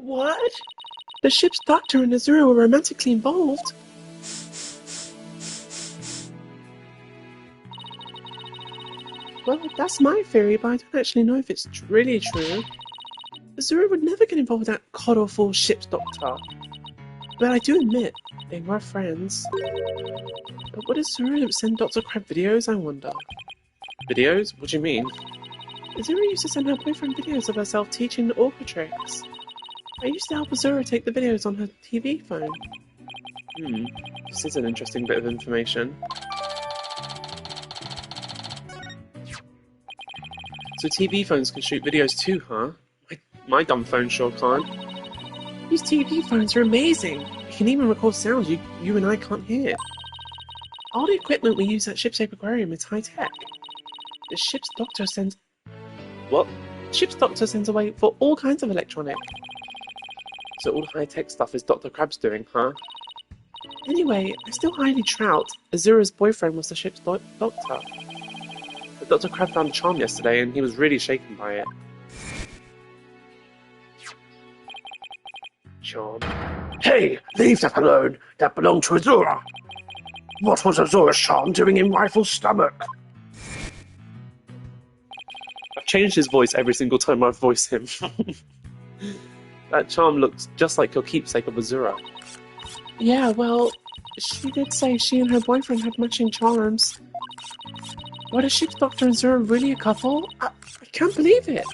What? The ship's doctor and Azura were romantically involved? Well, that's my theory, but I don't actually know if it's really true. Azura would never get involved with that god-awful ship's doctor. But I do admit, they were friends. But would Azura send Dr. Crab videos, I wonder? Videos? What do you mean? Azura used to send her boyfriend videos of herself teaching the orca tricks. I used to help Azura take the videos on her TV phone. This is an interesting bit of information. So TV phones can shoot videos too, huh? My dumb phone sure can't. These TV phones are amazing. They can even record sounds you and I can't hear. All the equipment we use at Shipshape Aquarium is high-tech. The ship's doctor sends... What? Ship's doctor sends away for all kinds of electronic. So all the high-tech stuff is Dr. Crab's doing, huh? Anyway, I still highly doubt Azura's boyfriend was the ship's doctor. But Dr. Crab found a charm yesterday and he was really shaken by it. Charm. Hey, leave that alone! That belonged to Azura! What was Azura's charm doing in Rifle's stomach? I've changed his voice every single time I voice him. That charm looks just like your keepsake of Azura. Yeah, well, she did say she and her boyfriend had matching charms. Were the ship's doctor and Azura really a couple? I can't believe it!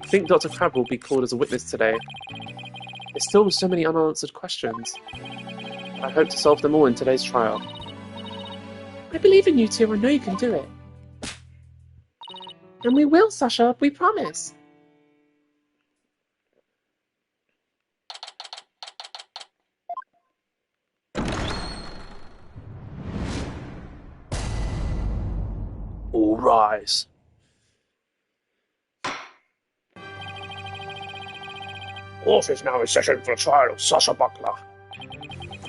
I think Dr. Crab will be called as a witness today. There's still so many unanswered questions. I hope to solve them all in today's trial. I believe in you two, I know you can do it. And we will, Sasha, we promise. All rise. Court is now in session for the trial of Sasha Buckler.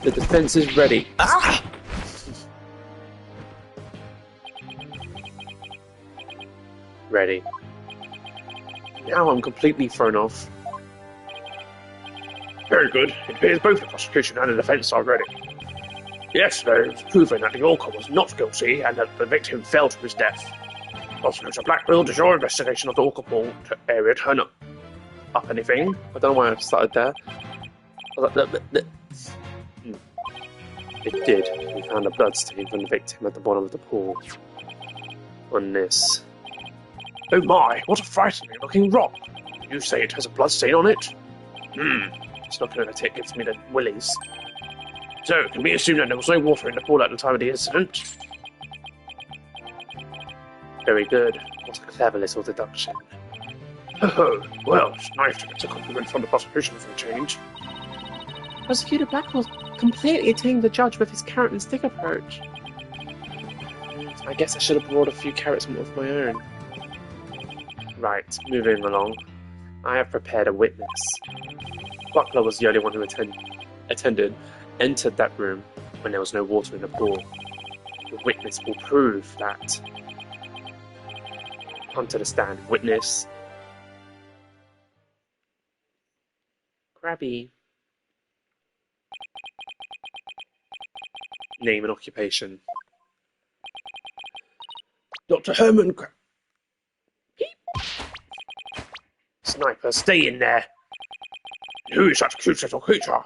The defense is ready. Ah! Ready. Now I'm completely thrown off. Very good. It appears both the prosecution and the defence are ready. Yes, they've proven that the orca was not guilty and that the victim fell to his death. Prosecutor Blackville, does your investigation of the orca pool area turn up anything? I don't know why I started there. It did. We found a bloodstain from the victim at the bottom of the pool. On this. Oh my, what a frightening looking rock. You say it has a bloodstain on it? It's not going to gives me the willies. So, can we assume that there was no water in the pool at the time of the incident? Very good. What a clever little deduction. Oh, well, it's nice to get a compliment from the prosecution for a change. Prosecutor Blackwell completely tamed the judge with his carrot and stick approach. I guess I should have brought a few carrots of my own. Right, moving along. I have prepared a witness. Buckler was the only one who entered that room when there was no water in the pool. The witness will prove that. Onto the stand. Witness. Krabby. Name and occupation. Dr. Herman Sniper, stay in there! Who is that cute little creature?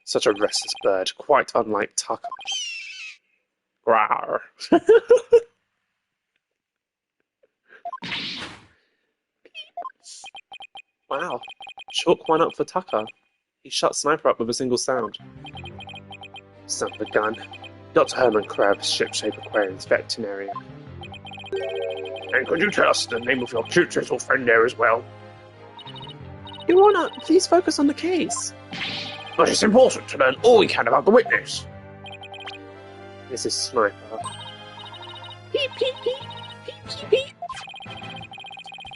Such a restless bird, quite unlike Tucker. Rawr. Wow. Chalk one up for Tucker. He shut Sniper up with a single sound. Son of a gun. Dr. Herman Krabs, Shipshape Aquarium's veterinarian. And could you tell us the name of your cute little friend there as well? Your Honor, please focus on the case. But it's important to learn all we can about the witness. This is Sniper. Peep, peep, peep. Peep, peep, peep.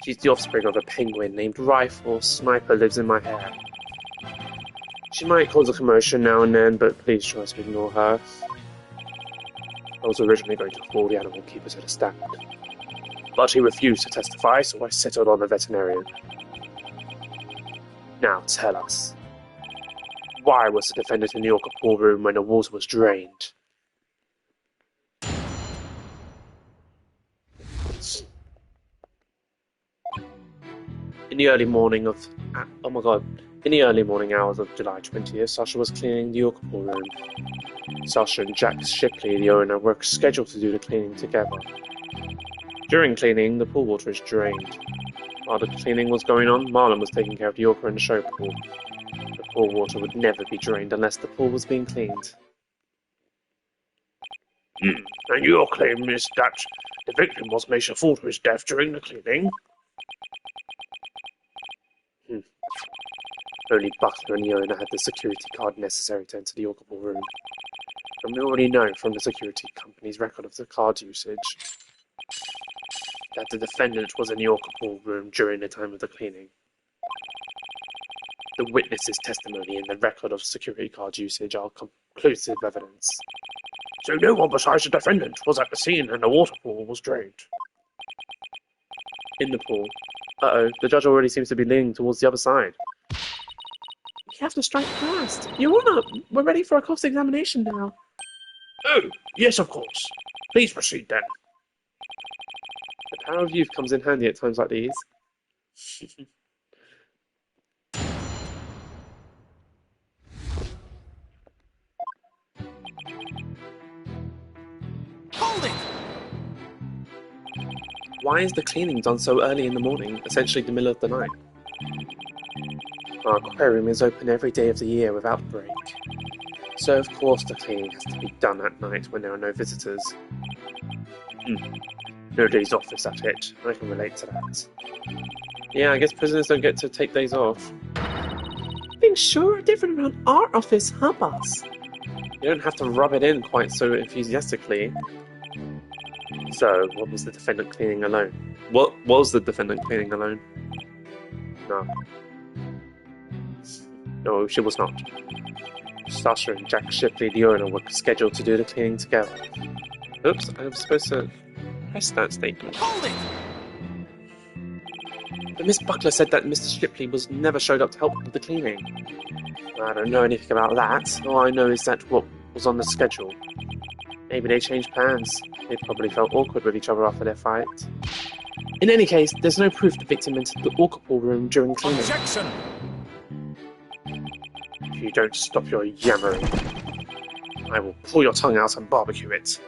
She's the offspring of a penguin named Rifle. Sniper lives in my hair. She might cause a commotion now and then, but please try to ignore her. I was originally going to call the animal keeper to the stand, but he refused to testify, so I settled on the veterinarian. Now tell us, why was the defendant in the orca pool room when the water was drained? In the early morning of... oh my god. In the early morning hours of July 20th, Sasha was cleaning the orca pool room. Sasha and Jack Shipley, the owner, were scheduled to do the cleaning together. During cleaning, the pool water is drained. While the cleaning was going on, Marlon was taking care of the orca in the show pool. The pool water would never be drained unless the pool was being cleaned. And your claim is that the victim was made to fall to his death during the cleaning? Only Butler and the owner had the security card necessary to enter the orca pool room. And we already know from the security company's record of the card usage that the defendant was in the orca pool room during the time of the cleaning. The witness's testimony and the record of security card usage are conclusive evidence. So no one besides the defendant was at the scene and the water pool was drained? In the pool. Uh-oh, the judge already seems to be leaning towards the other side. We have to strike fast. Your Honor, we're ready for a cross-examination now. Oh, yes, of course. Please proceed then. The power of youth comes in handy at times like these. Hold it! Why is the cleaning done so early in the morning, essentially the middle of the night? Our aquarium is open every day of the year without break. So of course the cleaning has to be done at night when there are no visitors. No days off, is that it? I can relate to that. Yeah, I guess prisoners don't get to take days off. Things sure are different around our office, huh, boss? You don't have to rub it in quite so enthusiastically. So, what was the defendant cleaning alone? What was the defendant cleaning alone? No. No, she was not. Sasha and Jack Shipley, the owner, were scheduled to do the cleaning together. Oops, I was supposed to press that statement. Hold it! But Miss Buckler said that Mr. Shipley never showed up to help with the cleaning. I don't know anything about that. All I know is that what was on the schedule. Maybe they changed plans. They probably felt awkward with each other after their fight. In any case, there's no proof the victim entered the orca pool room during cleaning. Objection! If you don't stop your yammering, I will pull your tongue out and barbecue it.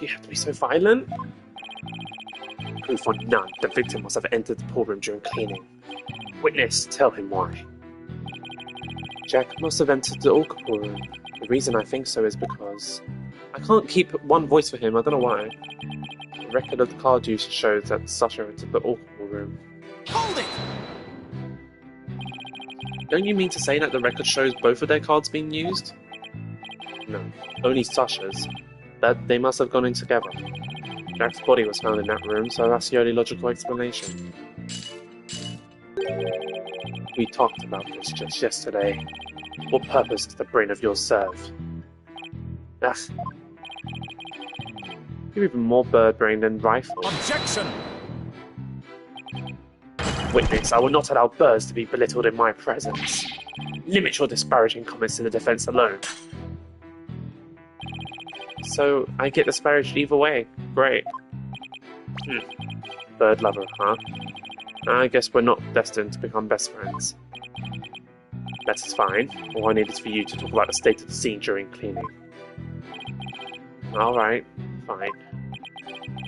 You have to be so violent? Proof or none, the victim must have entered the pool room during cleaning. Witness, tell him why. Jack must have entered the orca pool room. The reason I think so is because I can't keep one voice for him, I don't know why. The record of the card usage shows that Sasha entered the orca pool room. Hold it! Don't you mean to say that the record shows both of their cards being used? No, only Sasha's. But they must have gone in together. Jack's body was found in that room, so that's the only logical explanation. We talked about this just yesterday. What purpose does the brain of yours serve? Ugh. You're even more bird-brained than rifle. Objection! Witness, I will not allow birds to be belittled in my presence. Limit your disparaging comments to the defense alone. So, I get disparaged either way. Great. Bird lover, huh? I guess we're not destined to become best friends. That's fine. All I need is for you to talk about the state of the scene during cleaning. Alright, fine.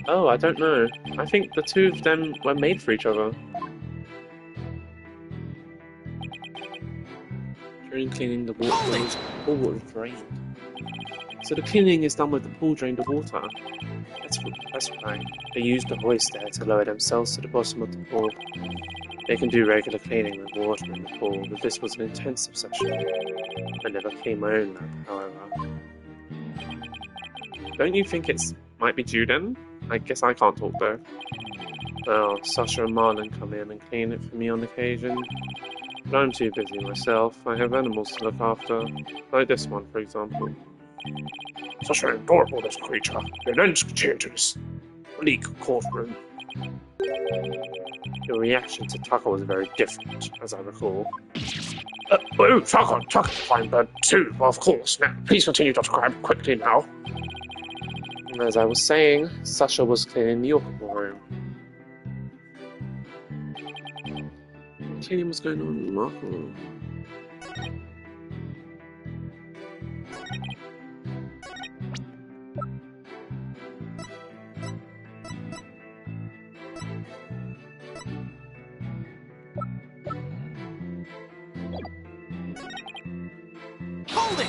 Oh, I don't know. I think the two of them were made for each other. During cleaning, the pool water drained. So the cleaning is done with the pool drained of water. That's right. They used the hoist there to lower themselves to the bottom of the pool. They can do regular cleaning with water in the pool, but this was an intensive session. I never cleaned my own lap, however. Don't you think might be due then? I guess I can't talk though. Well, Sasha and Marlon come in and clean it for me on occasion. But I'm too busy myself. I have animals to look after. Like this one, for example. Such an adorable little creature. Your nuns could change to this bleak courtroom. Your reaction to Tucker was very different, as I recall. Oh, Tucker's a fine bird too, of course. Now, please continue, Dr. Crab, quickly now. As I was saying, Sasha was cleaning the Orca room. Cleaning was going on, Marco. Hold it!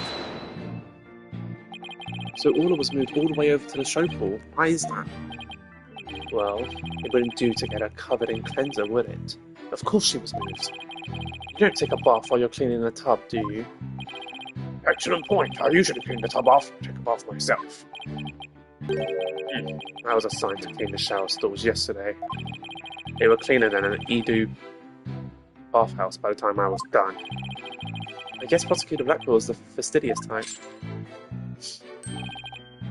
So Orla was moved all the way over to the show pool. Why is that? Well, it wouldn't do to get her covered in cleanser, would it? Of course she was moved. You don't take a bath while you're cleaning the tub, do you? Excellent point. I usually clean the tub after I take a bath myself. I was assigned to clean the shower stalls yesterday. They were cleaner than an Edu bathhouse by the time I was done. I guess Prosecutor Blackpool is the fastidious type.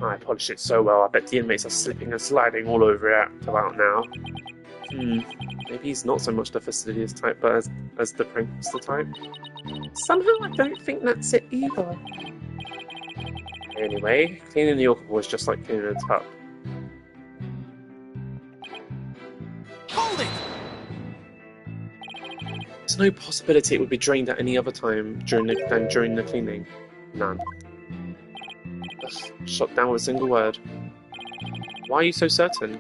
I polished it so well, I bet the inmates are slipping and sliding all over it about now. Maybe he's not so much the fastidious type, but as the prankster type. Somehow I don't think that's it either. Anyway, cleaning the Orca is just like cleaning a tub. Hold it! There's no possibility it would be drained at any other time during the cleaning. None. Ugh, shot down with a single word. Why are you so certain?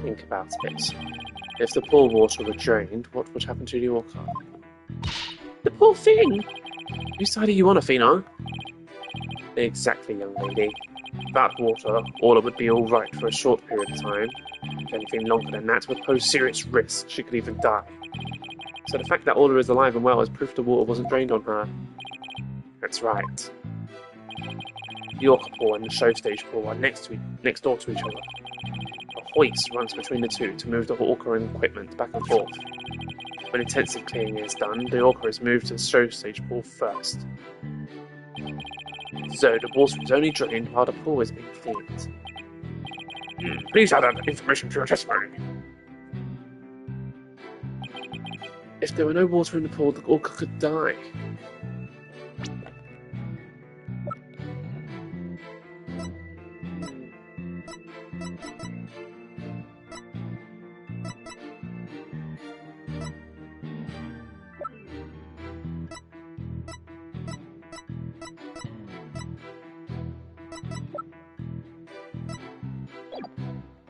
Think about it. If the pool water were drained, what would happen to the Orca? The poor thing! Whose side are you on, Athena? Exactly, young lady. Without water, Orla would be alright for a short period of time. If anything longer than that would pose serious risk, she could even die. So the fact that Orla is alive and well is proof the water wasn't drained on her. That's right. The Orca pool and the show stage pool are next door to each other. A hoist runs between the two to move the Orca and equipment back and forth. When intensive cleaning is done, the Orca is moved to the show stage pool first. So the water is only drained while the pool is being cleaned. Please add that information to your testimony. If there were no water in the pool, the Orca could die.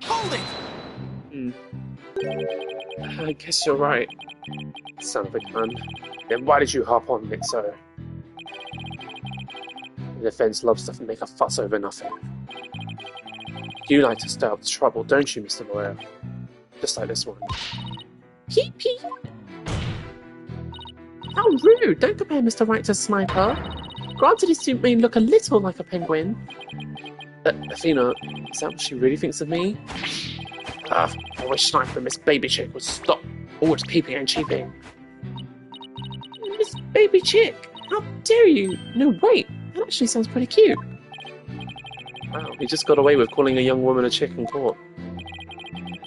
Hold it! I guess you're right. Son of a gun. Then why did you hop on it so? The defense loves to make a fuss over nothing. You like to stir up trouble, don't you, Mr. Lawyer? Just like this one. Peep peep. How rude! Don't compare Mr. Wright to Sniper. Granted, his suit may look a little like a penguin. Athena, is that what she really thinks of me? I wish Sniper and Miss Baby Chick would stop always peeping and cheeping. Miss Baby Chick, how dare you? No, wait, that actually sounds pretty cute. Wow, he just got away with calling a young woman a chick in court.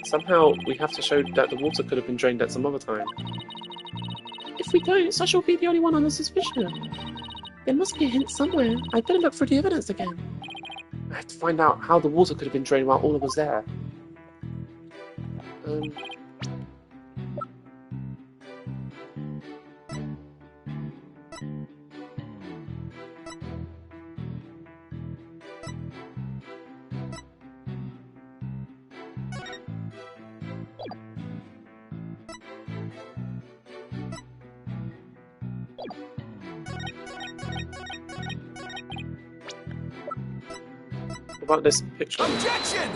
Somehow, we have to show that the water could have been drained at some other time. If we don't, Sasha will be the only one under suspicion. There must be a hint somewhere. I'd better look through the evidence again. I have to find out how the water could have been drained while Orla was there. What about this picture? Objection!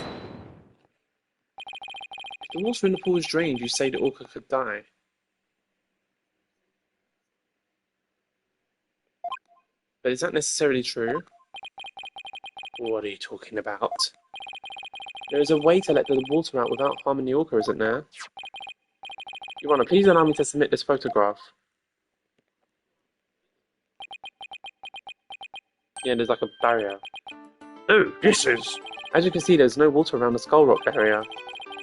If the water in the pool is drained, you say the Orca could die. But is that necessarily true? What are you talking about? There is a way to let the water out without harming the Orca, isn't there? Your Honor, please allow me to submit this photograph. Yeah, there's like a barrier. Oh, this is... As you can see, there's no water around the Skull Rock area.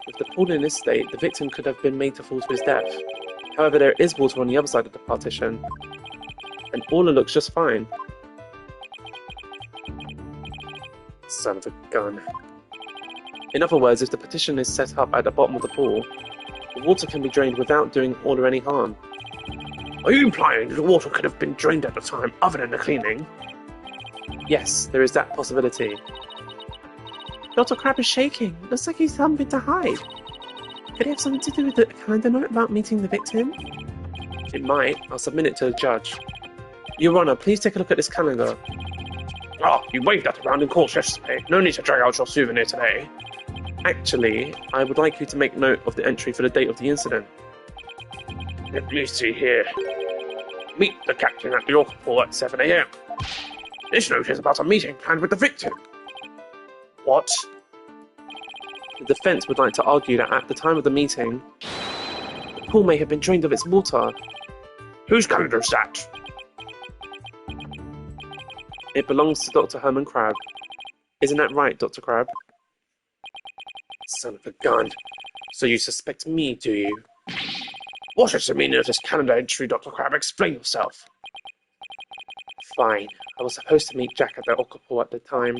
With the pool in this state, the victim could have been made to fall to his death. However, there is water on the other side of the partition, and Orla looks just fine. Son of a gun. In other words, if the partition is set up at the bottom of the pool, the water can be drained without doing Orla any harm. Are you implying that the water could have been drained at the time other than the cleaning? Yes, there is that possibility. Dr. Crab is shaking. Looks like he's something to hide. Could it have something to do with the calendar note about meeting the victim? It might. I'll submit it to the judge. Your Honor, please take a look at this calendar. Ah, you waved that around in court yesterday. No need to drag out your souvenir today. Actually, I would like you to make note of the entry for the date of the incident. Let me see here. Meet the captain at the Orca Pool at 7 a.m. This note is about a meeting planned with the victim. What? The defense would like to argue that at the time of the meeting, the pool may have been drained of its water. Whose calendar is that? It belongs to Dr. Herman Crab. Isn't that right, Dr. Crab? Son of a gun. So you suspect me, do you? What is the meaning of this calendar entry, Dr. Crab? Explain yourself. Fine. I was supposed to meet Jack at the Orca Pool at the time,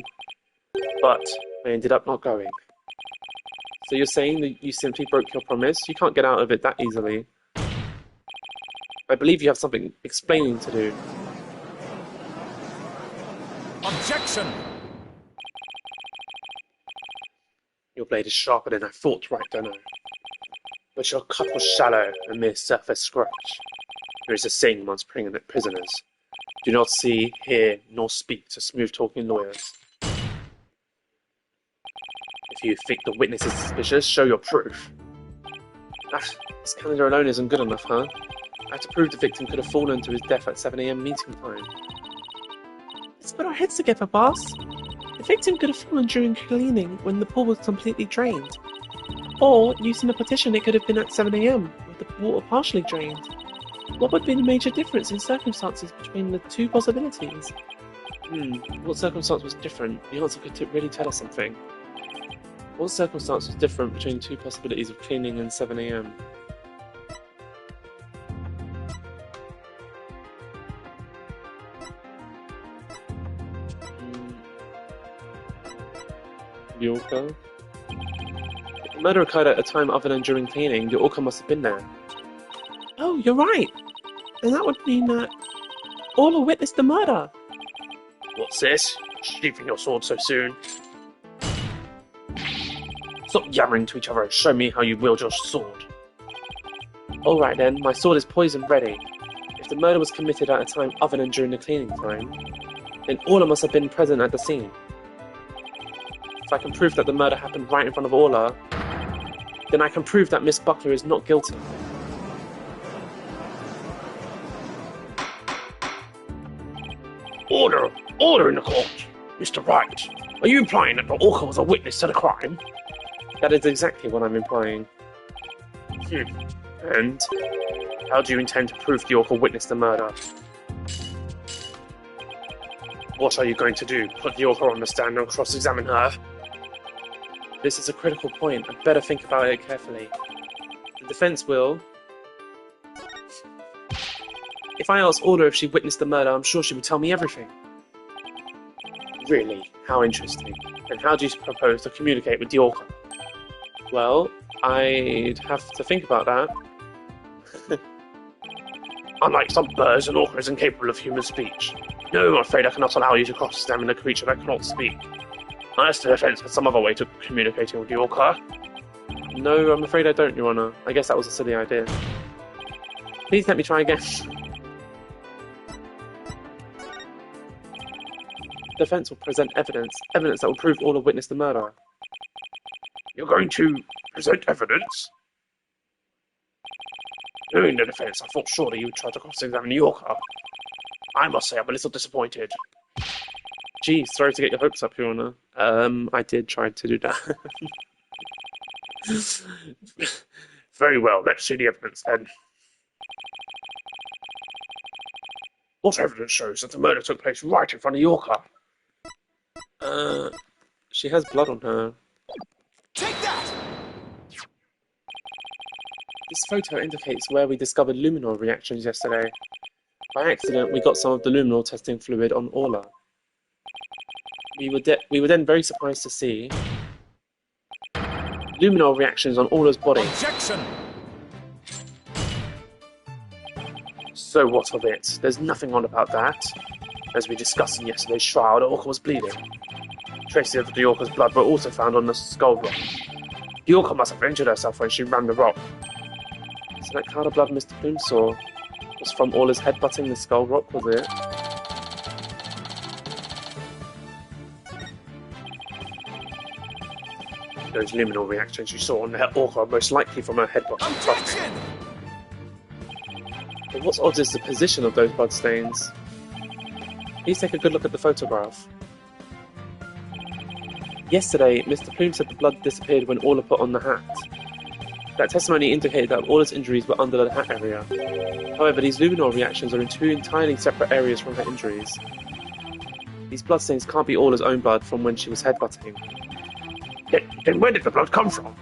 but I ended up not going. So you're saying that you simply broke your promise? You can't get out of it that easily. I believe you have something explaining to do. Objection! Your blade is sharper than I thought, right, don't I? But your cut was shallow, a mere surface scratch. There is a saying amongst prisoners. Do not see, hear, nor speak to smooth-talking lawyers. If you think the witness is suspicious, show your proof. This calendar alone isn't good enough, huh? I have to prove the victim could have fallen to his death at 7 a.m. meeting time. Let's put our heads together, boss. The victim could have fallen during cleaning when the pool was completely drained. Or, using the partition, it could have been at 7 a.m. with the water partially drained. What would be the major difference in circumstances between the two possibilities? What circumstance was different? The answer could really tell us something. What circumstance was different between the two possibilities of cleaning and 7 a.m.? The Orca? If the murder occurred at a time other than during cleaning, the Orca must have been there. Oh, you're right. And that would mean that Orla witnessed the murder. What's this? Sheathing your sword so soon? Stop yammering to each other and show me how you wield your sword. Alright then, my sword is poisoned ready. If the murder was committed at a time other than during the cleaning time, then Orla must have been present at the scene. If I can prove that the murder happened right in front of Orla, then I can prove that Miss Buckler is not guilty. Order! Order in the court! Mr. Wright, are you implying that the Orca was a witness to the crime? That is exactly what I'm implying. And? How do you intend to prove the Orca witnessed the murder? What are you going to do? Put the Orca on the stand and cross-examine her? This is a critical point. I'd better think about it carefully. The defense will... If I ask Orla if she witnessed the murder, I'm sure she would tell me everything. Really? How interesting. And how do you propose to communicate with the Orca? Well, I'd have to think about that. Unlike some birds, an orca is incapable of human speech. No, I'm afraid I cannot allow you to cross-examine a creature that cannot speak. Unless the defense has some other way to communicating with the orca. No, I'm afraid I don't, Your Honor. I guess that was a silly idea. Please let me try again. The defense will present evidence that will prove Orla witnessed the murder. You're going to present evidence? Knowing the defense, I thought surely you would try to cross-examine the orca. I must say I'm a little disappointed. Geez, sorry to get your hopes up, Your Honor. I did try to do that. Very well, let's see the evidence then. What evidence shows that the murder took place right in front of the orca? She has blood on her. Take that! photo indicates where we discovered luminol reactions yesterday. By accident, we got some of the luminol testing fluid on Orla. We were then very surprised to see luminol reactions on Orla's body. Objection! So what of it? There's nothing odd about that. As we discussed in yesterday's trial, the orca was bleeding. Traces of the orca's blood were also found on the skull rock. The orca must have injured herself when she ran the rock. So that cloud of blood Mr. Plume saw was from Orla's headbutting the skull rock, was it? Those luminol reactions you saw on the orca are most likely from her headbutt. Objection! But what's odd is the position of those bloodstains. Please take a good look at the photograph. Yesterday, Mr. Plume said the blood disappeared when Orla put on the hat. That testimony indicated that Orla's injuries were under the hat area. However, these luminol reactions are in two entirely separate areas from her injuries. These bloodstains can't be Orla's own blood from when she was headbutting. Then where did the blood come from?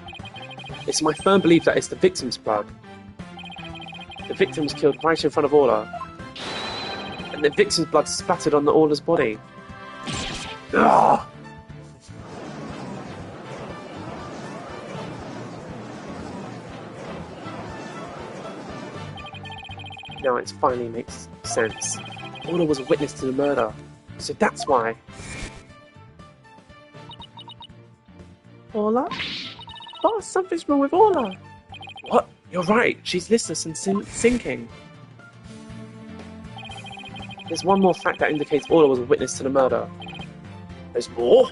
It's my firm belief that it's the victim's blood. The victim was killed right in front of Orla. And the victim's blood splattered on the Orla's body. Ah! Now it finally makes sense. Orla was a witness to the murder, so that's why. Orla? Boss, something's wrong with Orla. What? You're right, she's listless and sinking. There's one more fact that indicates Orla was a witness to the murder. There's more?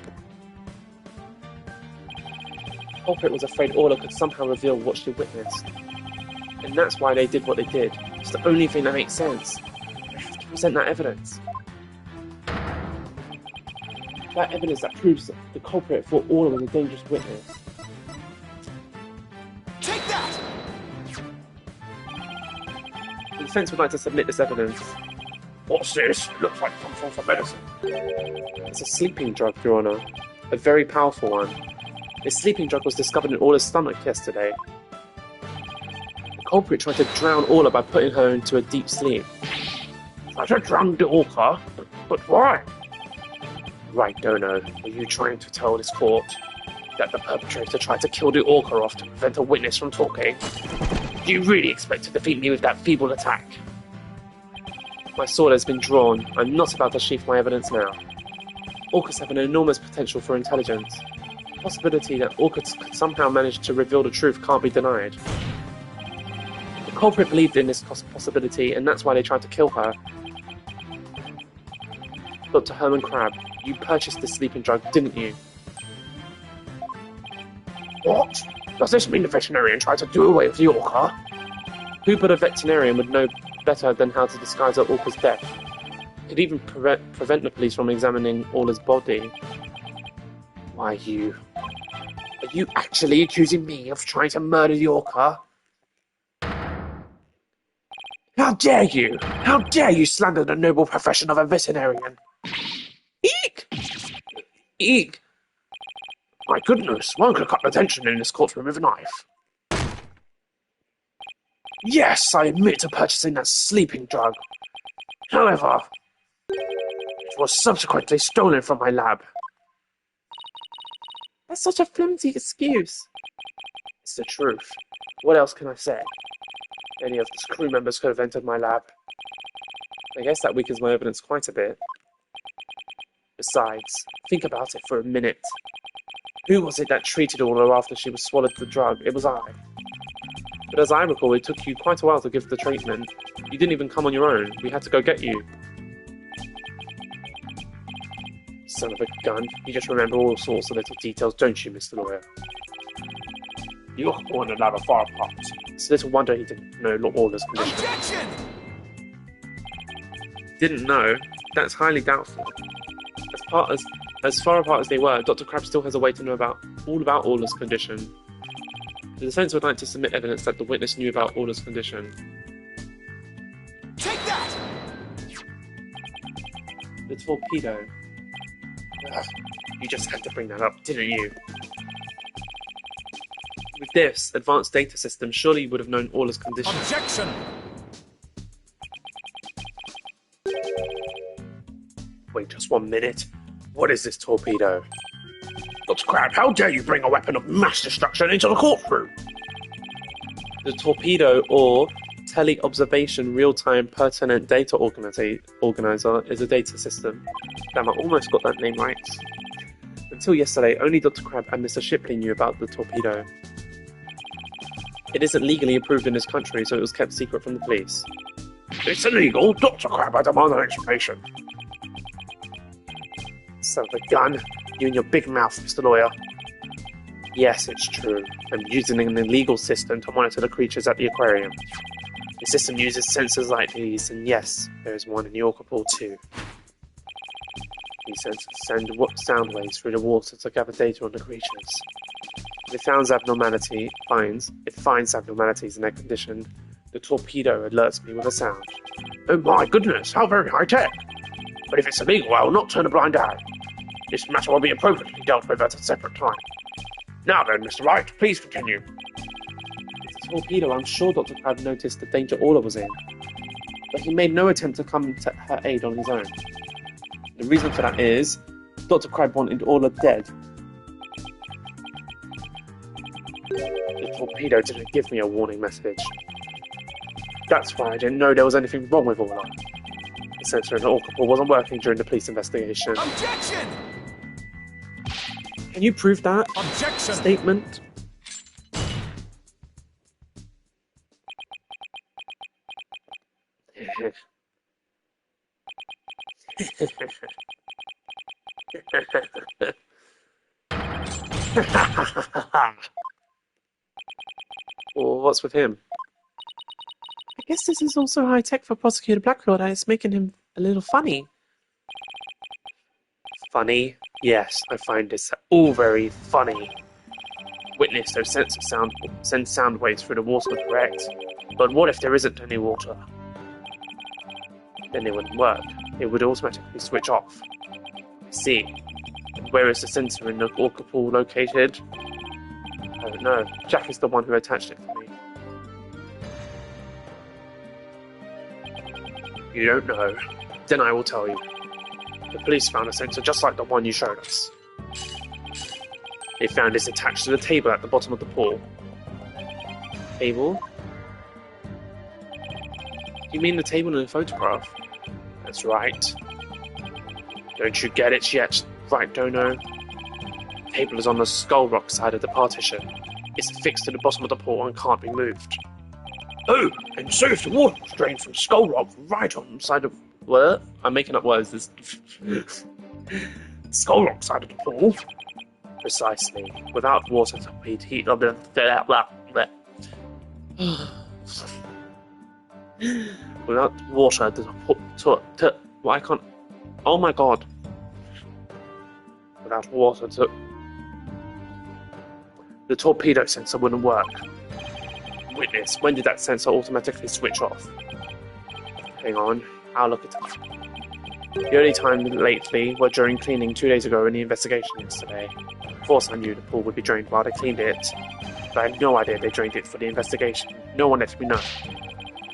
The culprit was afraid Orla could somehow reveal what she witnessed. And that's why they did what they did. It's the only thing that makes sense. They have to present that evidence. That evidence that proves that the culprit thought Orla was a dangerous witness. Take that! The defense would like to submit this evidence. What's this? It looks like some form of medicine. It's a sleeping drug, Your Honor. A very powerful one. This sleeping drug was discovered in Orla's stomach yesterday. The culprit tried to drown Orla by putting her into a deep sleep. Tried to drown the orca? But why? Right, Dono, are you trying to tell this court that the perpetrator tried to kill the orca off to prevent a witness from talking? Do you really expect to defeat me with that feeble attack? My sword has been drawn. I'm not about to sheath my evidence now. Orcas have an enormous potential for intelligence. The possibility that orcas could somehow manage to reveal the truth can't be denied. The culprit believed in this possibility, and that's why they tried to kill her. Dr. Herman Crab, you purchased this sleeping drug, didn't you? What? Does this mean the veterinarian tried to do away with the orca? Who but a veterinarian would know better than how to disguise an orca's death? Could even prevent the police from examining Orla's body. Why, you... Are you actually accusing me of trying to murder the orca? How dare you! How dare you slander the noble profession of a veterinarian! Eek! Eek! My goodness, one could cut the tension in this courtroom with a knife. Yes, I admit to purchasing that sleeping drug. However, it was subsequently stolen from my lab. That's such a flimsy excuse. It's the truth. What else can I say? Any of the crew members could have entered my lab. I guess that weakens my evidence quite a bit. Besides, think about it for a minute. Who was it that treated Orla after she was swallowed the drug? It was I. But as I recall, it took you quite a while to give the treatment. You didn't even come on your own. We had to go get you. Son of a gun. You just remember all sorts of little details, don't you, Mr. Lawyer? You are born and a far apart. It's little wonder he didn't know Orla's condition. Objection! Didn't know? That's highly doubtful. As far apart as they were, Dr. Crab still has a way to know all about Orla's condition. The defense would like to submit evidence that the witness knew about Orla's condition. Take that! The torpedo. Ugh, you just had to bring that up, didn't you? With this advanced data system, surely you would have known all his conditions. Objection! Wait just 1 minute. What is this torpedo? Dr. Crab, how dare you bring a weapon of mass destruction into the courtroom? The torpedo, or Tele-Observation Real-Time Pertinent Data Organizer, is a data system. Damn, I almost got that name right. Until yesterday, only Dr. Crab and Mr. Shipley knew about the torpedo. It isn't legally approved in this country, so it was kept secret from the police. It's illegal. Dr. Crab, I demand an explanation. Son of a gun. You and your big mouth, Mr. Lawyer. Yes, it's true. I'm using an illegal system to monitor the creatures at the aquarium. The system uses sensors like these, and yes, there is one in the orca pool too. These sensors send sound waves through the water to gather data on the creatures. If it finds abnormalities in their condition, the torpedo alerts me with a sound. Oh my goodness, how very high-tech. But if it's illegal, I will not turn a blind eye. This matter will be appropriately dealt with at a separate time. Now then, Mr. Wright, please continue. With the torpedo, I'm sure Dr. Crab noticed the danger Orla was in, but he made no attempt to come to her aid on his own. The reason for that is, Dr. Crab wanted Orla dead. The torpedo didn't give me a warning message. That's why I didn't know there was anything wrong with Orla. The sensor in the orca pool wasn't working during the police investigation. Objection! Can you prove that Objection! statement? Well, what's with him? I guess this is also high tech for Prosecutor Blackroll, and it's making him a little funny. Funny? Yes, I find this all very funny. Witness, those sensors send sound waves through the water, correct? But what if there isn't any water? Then it wouldn't work. It would automatically switch off. I see. And where is the sensor in the orca pool located? I don't know. Jack is the one who attached it for me. You don't know? Then I will tell you. The police found a sensor just like the one you showed us. They found it attached to the table at the bottom of the pool. Table? Do you mean the table in the photograph? That's right. Don't you get it yet, right, Dono? The table is on the Skull Rock side of the partition. It's fixed to the bottom of the pool and can't be moved. Oh, and so if the water was drained from Skull Rock right on the side of... What? I'm making up words. This Skull Rock side of the pool? Precisely. Without water to heat... Without water to... Why can't... Oh my god. Without water to... The torpedo sensor wouldn't work. Witness, when did that sensor automatically switch off? Hang on, I'll look it up. The only time lately were during cleaning 2 days ago and the investigation yesterday. Of course I knew the pool would be drained while they cleaned it, but I had no idea they drained it for the investigation. No one let me know.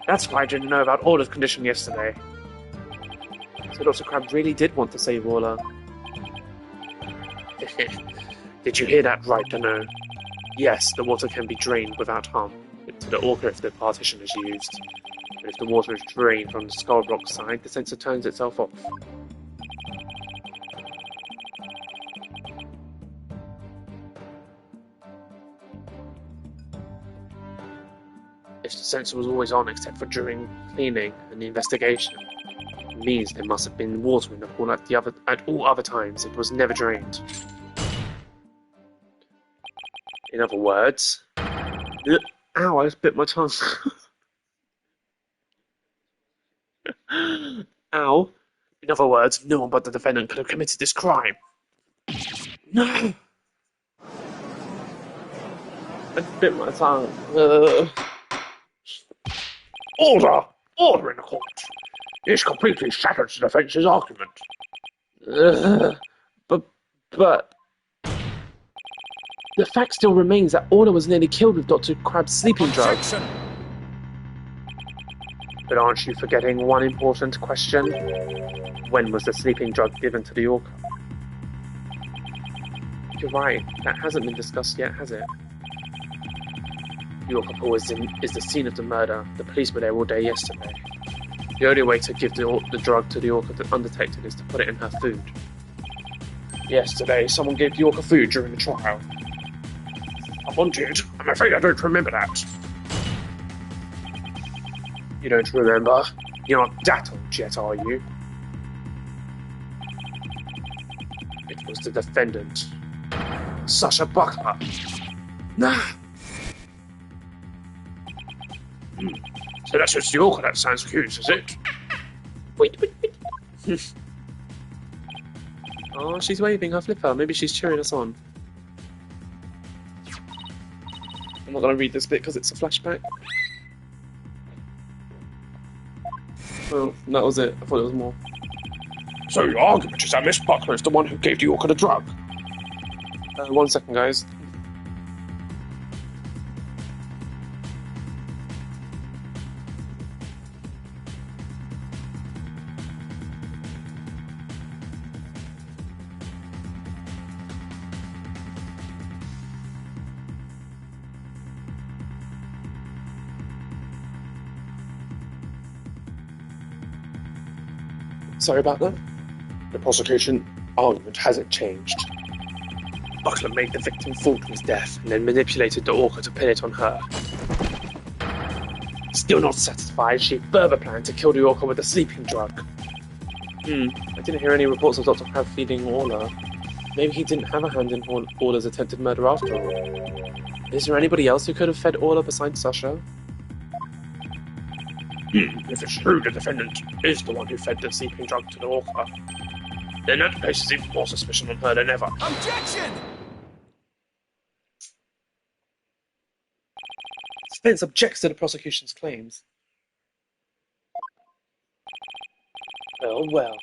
That's why I didn't know about Orla's condition yesterday. So Dr. Crab really did want to save Orla. Did you hear that right, Dano? Yes, the water can be drained without harm to the orca if the partition is used. But if the water is drained from the Skull Rock side, the sensor turns itself off. If the sensor was always on except for during cleaning and the investigation, it means there must have been water in the pool at all other times. It was never drained. In other words... Ow, I just bit my tongue. Ow. In other words, no one but the defendant could have committed this crime. No! I bit my tongue. Order! Order in the court! This completely shatters the defence's argument. But... The fact still remains that Orla was nearly killed with Dr. Crab's sleeping drug. Objection! But aren't you forgetting one important question? When was the sleeping drug given to the Orca? You're right, that hasn't been discussed yet, has it? The Orca pool is the scene of the murder. The police were there all day yesterday. The only way to give the drug to the Orca undetected is to put it in her food. Yesterday, someone gave the Orca food during the trial. I wanted. I'm afraid I don't remember that. You don't remember? You're not that old yet, are you? It was the defendant, Sasha Buckler. Nah. So that's just the Orca that sounds accused, is it? Wait. Oh, she's waving her flipper. Maybe she's cheering us on. I'm not going to read this bit because it's a flashback. Oh, that was it. I thought it was more. So your argument is that Miss Buckler is the one who gave the Orca the drug? 1 second, guys. Sorry about that. The prosecution argument hasn't changed. Buckler made the victim fall to his death and then manipulated the Orca to pin it on her. Still not satisfied, she further planned to kill the Orca with a sleeping drug. I didn't hear any reports of Dr. Crab feeding Orla. Maybe he didn't have a hand in Orla's attempted murder after all. Is there anybody else who could have fed Orla besides Sasha? If it's true the defendant is the one who fed the sleeping drug to the Orca, then that places even more suspicion on her than ever. Objection! Defense objects to the prosecution's claims. Well,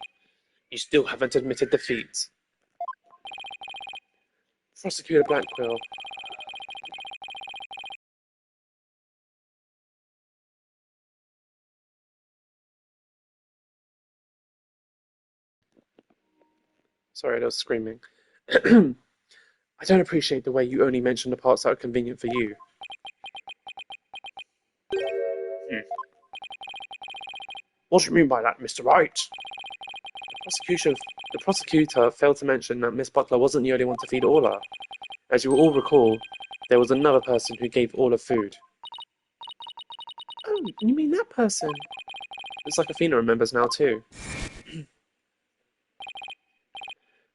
you still haven't admitted defeat. Prosecutor Blackwell. Sorry, I was screaming. I don't appreciate the way you only mention the parts that are convenient for you. What do you mean by that, Mr. Wright? The prosecutor failed to mention that Miss Butler wasn't the only one to feed Orla. As you will all recall, there was another person who gave Orla food. Oh, you mean that person? Looks like Athena remembers now too.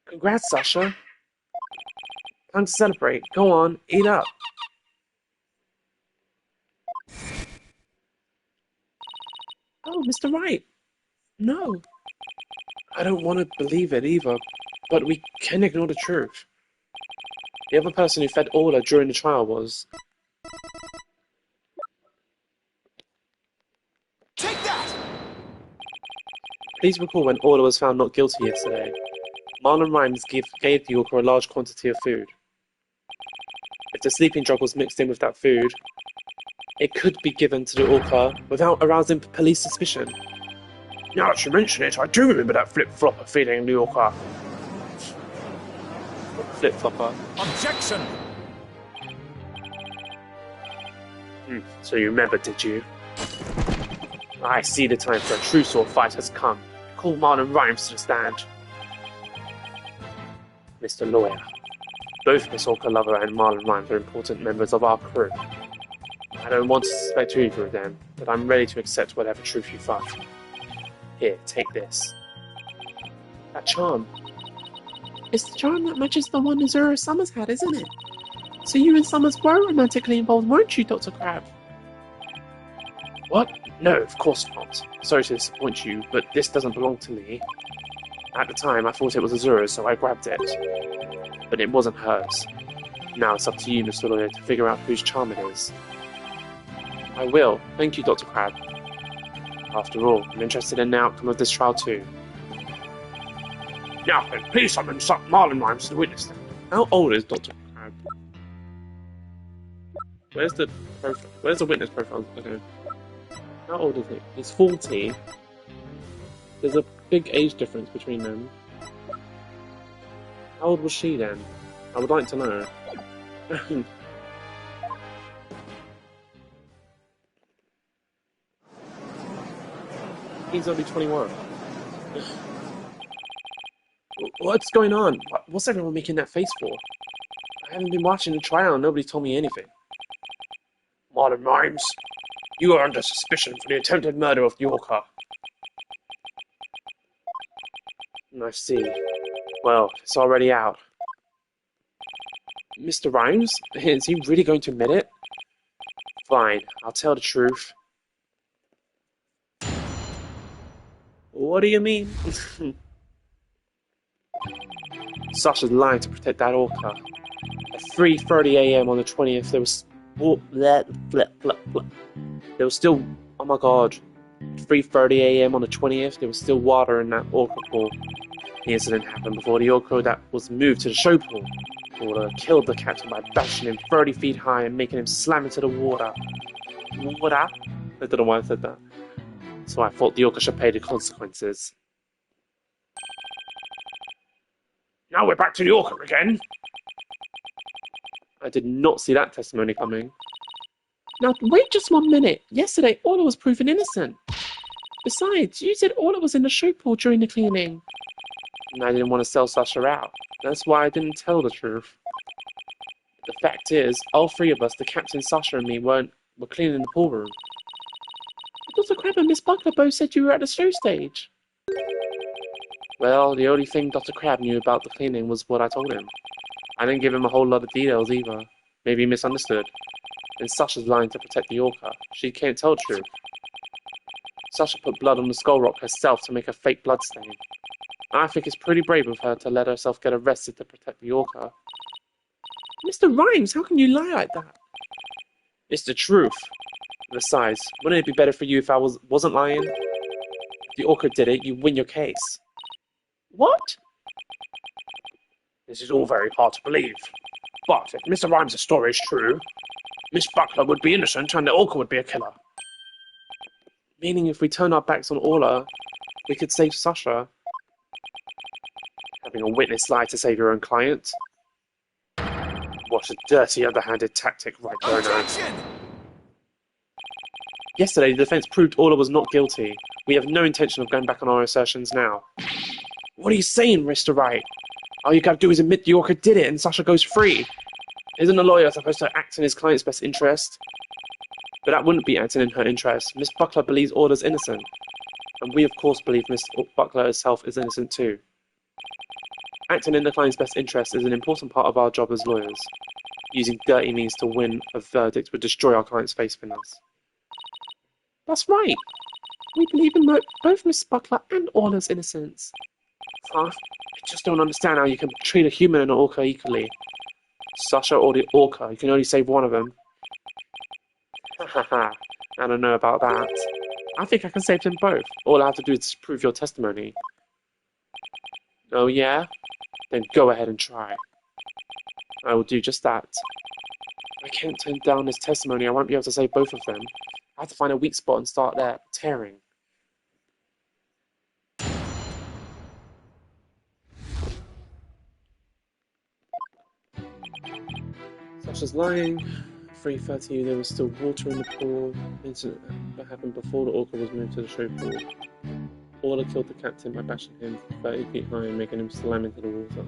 Congrats, Sasha. Time to celebrate. Go on, eat up. Oh, Mr. Wright. No. I don't want to believe it either, but we can ignore the truth. The other person who fed Orla during the trial was... Take that! Please recall when Orla was found not guilty yesterday. Marlon Rhymes gave the Orca a large quantity of food. If the sleeping drug was mixed in with that food, it could be given to the Orca without arousing police suspicion. Now that you mention it, I do remember that flip-flopper feeding the Orca. Flip-flopper. Objection! So you remember, did you? I see the time for a true sword fight has come. Call Marlon Rhymes to the stand. Mr. Lawyer, both Miss Orca Lover and Marlon Rhymes are important members of our crew. I don't want to suspect either of them, but I'm ready to accept whatever truth you find. Here, take this. That charm. It's the charm that matches the one Azura Summers had, isn't it? So you and Summers were romantically involved, weren't you, Dr. Crab? What? No, of course not. Sorry to disappoint you, but this doesn't belong to me. At the time, I thought it was Azura's, so I grabbed it. But it wasn't hers. Now it's up to you, Mr. Lawyer, to figure out whose charm it is. I will. Thank you, Dr. Crab. After all, I'm interested in the outcome of this trial too. Now then, please summon Marlon Rhymes to the witness stand. How old is Dr. Crab? Where's the profile? Where's the witness profile? Okay. How old is he? He's 40. There's a big age difference between them. How old was she then? I would like to know. He's only 21. What's going on? What's everyone making that face for? I haven't been watching the trial and nobody told me anything. Modern Mimes, you are under suspicion for the attempted murder of Yorker. I see. Well, it's already out. Mr. Rhymes? Is he really going to admit it? Fine, I'll tell the truth. What do you mean? Sasha's lying to protect that orca. At 3:30 a.m. on the 20th, there was... There was still... Oh my god. At 3:30 a.m. on the 20th, there was still water in that orca pool. The incident happened before the orca that was moved to the show pool. The orca killed the captain by bashing him 30 feet high and making him slam into the water. Water? I don't know why I said that. So I thought the orca should pay the consequences. Now we're back to the Yorker again. I did not see that testimony coming. Now, wait just 1 minute. Yesterday, Orla was proven innocent. Besides, you said Orla was in the show pool during the cleaning. And I didn't want to sell Sasha out. That's why I didn't tell the truth. The fact is, all three of us, the captain, Sasha, and me, were cleaning the pool room. Dr. Crab and Miss Buckler both said you were at the show stage. Well, the only thing Dr. Crab knew about the cleaning was what I told him. I didn't give him a whole lot of details either. Maybe he misunderstood. And Sasha's lying to protect the orca. She can't tell the truth. Sasha put blood on the skull rock herself to make a fake blood stain. I think it's pretty brave of her to let herself get arrested to protect the orca. Mr. Rhymes, how can you lie like that? It's the truth. Besides, wouldn't it be better for you if I wasn't lying? If the orca did it, you win your case. What? This is all very hard to believe. But if Mr. Rhymes' story is true, Miss Buckler would be innocent and the Orca would be a killer. Meaning if we turn our backs on Orla, we could save Sasha. Having a witness lie to save your own client? What a dirty, underhanded tactic right there now. Objection! Yesterday, the defense proved Orla was not guilty. We have no intention of going back on our assertions now. What are you saying, Mr. Wright? All you gotta do is admit the orca did it and Sasha goes free. Isn't a lawyer supposed to act in his client's best interest? But that wouldn't be acting in her interest. Miss Buckler believes Orla's innocent. And we of course believe Miss Buckler herself is innocent too. Acting in the client's best interest is an important part of our job as lawyers. Using dirty means to win a verdict would destroy our client's faith in us. That's right. We believe in both Miss Buckler and Orla's innocence. Huh? I just don't understand how you can treat a human and an orca equally. Sasha or the orca, you can only save one of them. Hahaha, I don't know about that. I think I can save them both. All I have to do is disprove your testimony. Oh yeah? Then go ahead and try. I will do just that. I can't turn down this testimony, I won't be able to save both of them. I have to find a weak spot and start there, tearing. Sasha's lying. 3:30, there was still water in the pool. Incident that happened before the orca was moved to the show pool. Orla killed the captain by bashing him 30 feet high and making him slam into the water.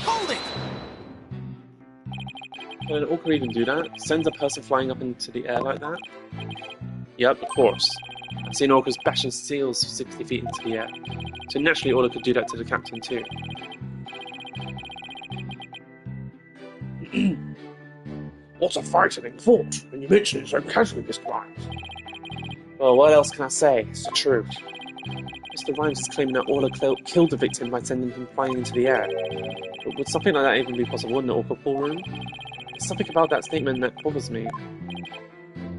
Hold it! Can an orca even do that? Sends a person flying up into the air like that? Yep, of course. I've seen orcas bashing seals 60 feet into the air. So naturally Orla could do that to the captain too. What a frightening thought when you mention it so casually, Miss Grimes. Well, what else can I say? It's the truth. Mr. Rhymes is claiming that Orla killed the victim by sending him flying into the air. But would something like that even be possible in the orca pool room? There's something about that statement that bothers me.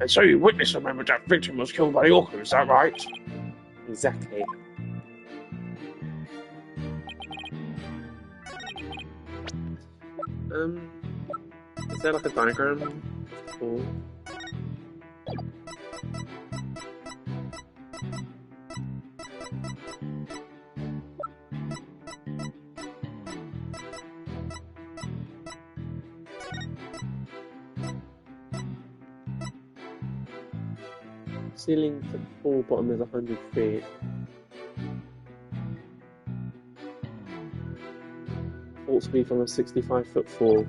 And so you witnessed the moment that victim was killed by the Orca, is that right? Exactly. Is there like a diagram? Cool. Ceiling to pool bottom is 100 feet. Ought to be from a 65-foot fall.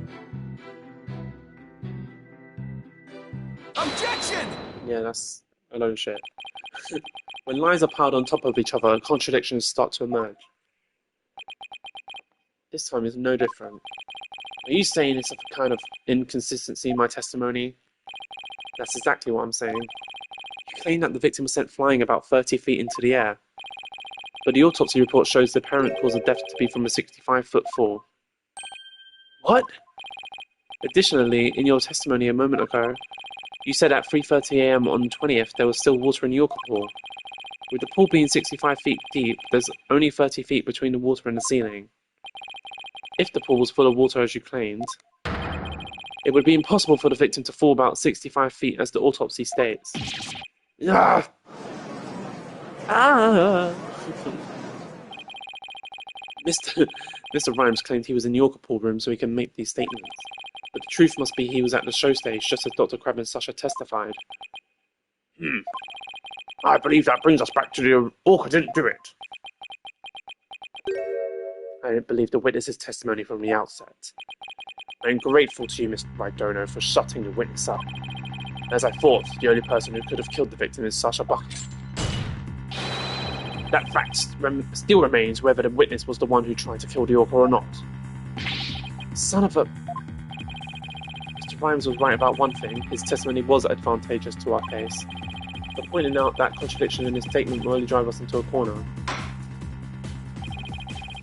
Objection! Yeah, that's alone shit. When lies are piled on top of each other, contradictions start to emerge. This time is no different. Are you saying it's a kind of inconsistency in my testimony? That's exactly what I'm saying. You claim that the victim was sent flying about 30 feet into the air, but the autopsy report shows the apparent cause of death to be from a 65-foot fall. What? Additionally, in your testimony a moment ago, you said at 3:30 a.m. on the 20th there was still water in the Yorker pool. With the pool being 65 feet deep, there's only 30 feet between the water and the ceiling. If the pool was full of water as you claimed, it would be impossible for the victim to fall about 65 feet as the autopsy states. Ah! Ah! Mr. Rhymes claimed he was in the Yorker pool room so he can make these statements. But the truth must be he was at the show stage just as Dr. Crab and Sasha testified. I believe that brings us back to the Orca didn't do it. I didn't believe the witness's testimony from the outset. I am grateful to you, Mr. Ridono, for shutting the witness up. As I thought, the only person who could have killed the victim is Sasha Bucket. That fact still remains whether the witness was the one who tried to kill the Orca or not. Son of a... Mr. Rhymes was right about one thing. His testimony was advantageous to our case. But pointing out that contradiction in his statement will only drive us into a corner.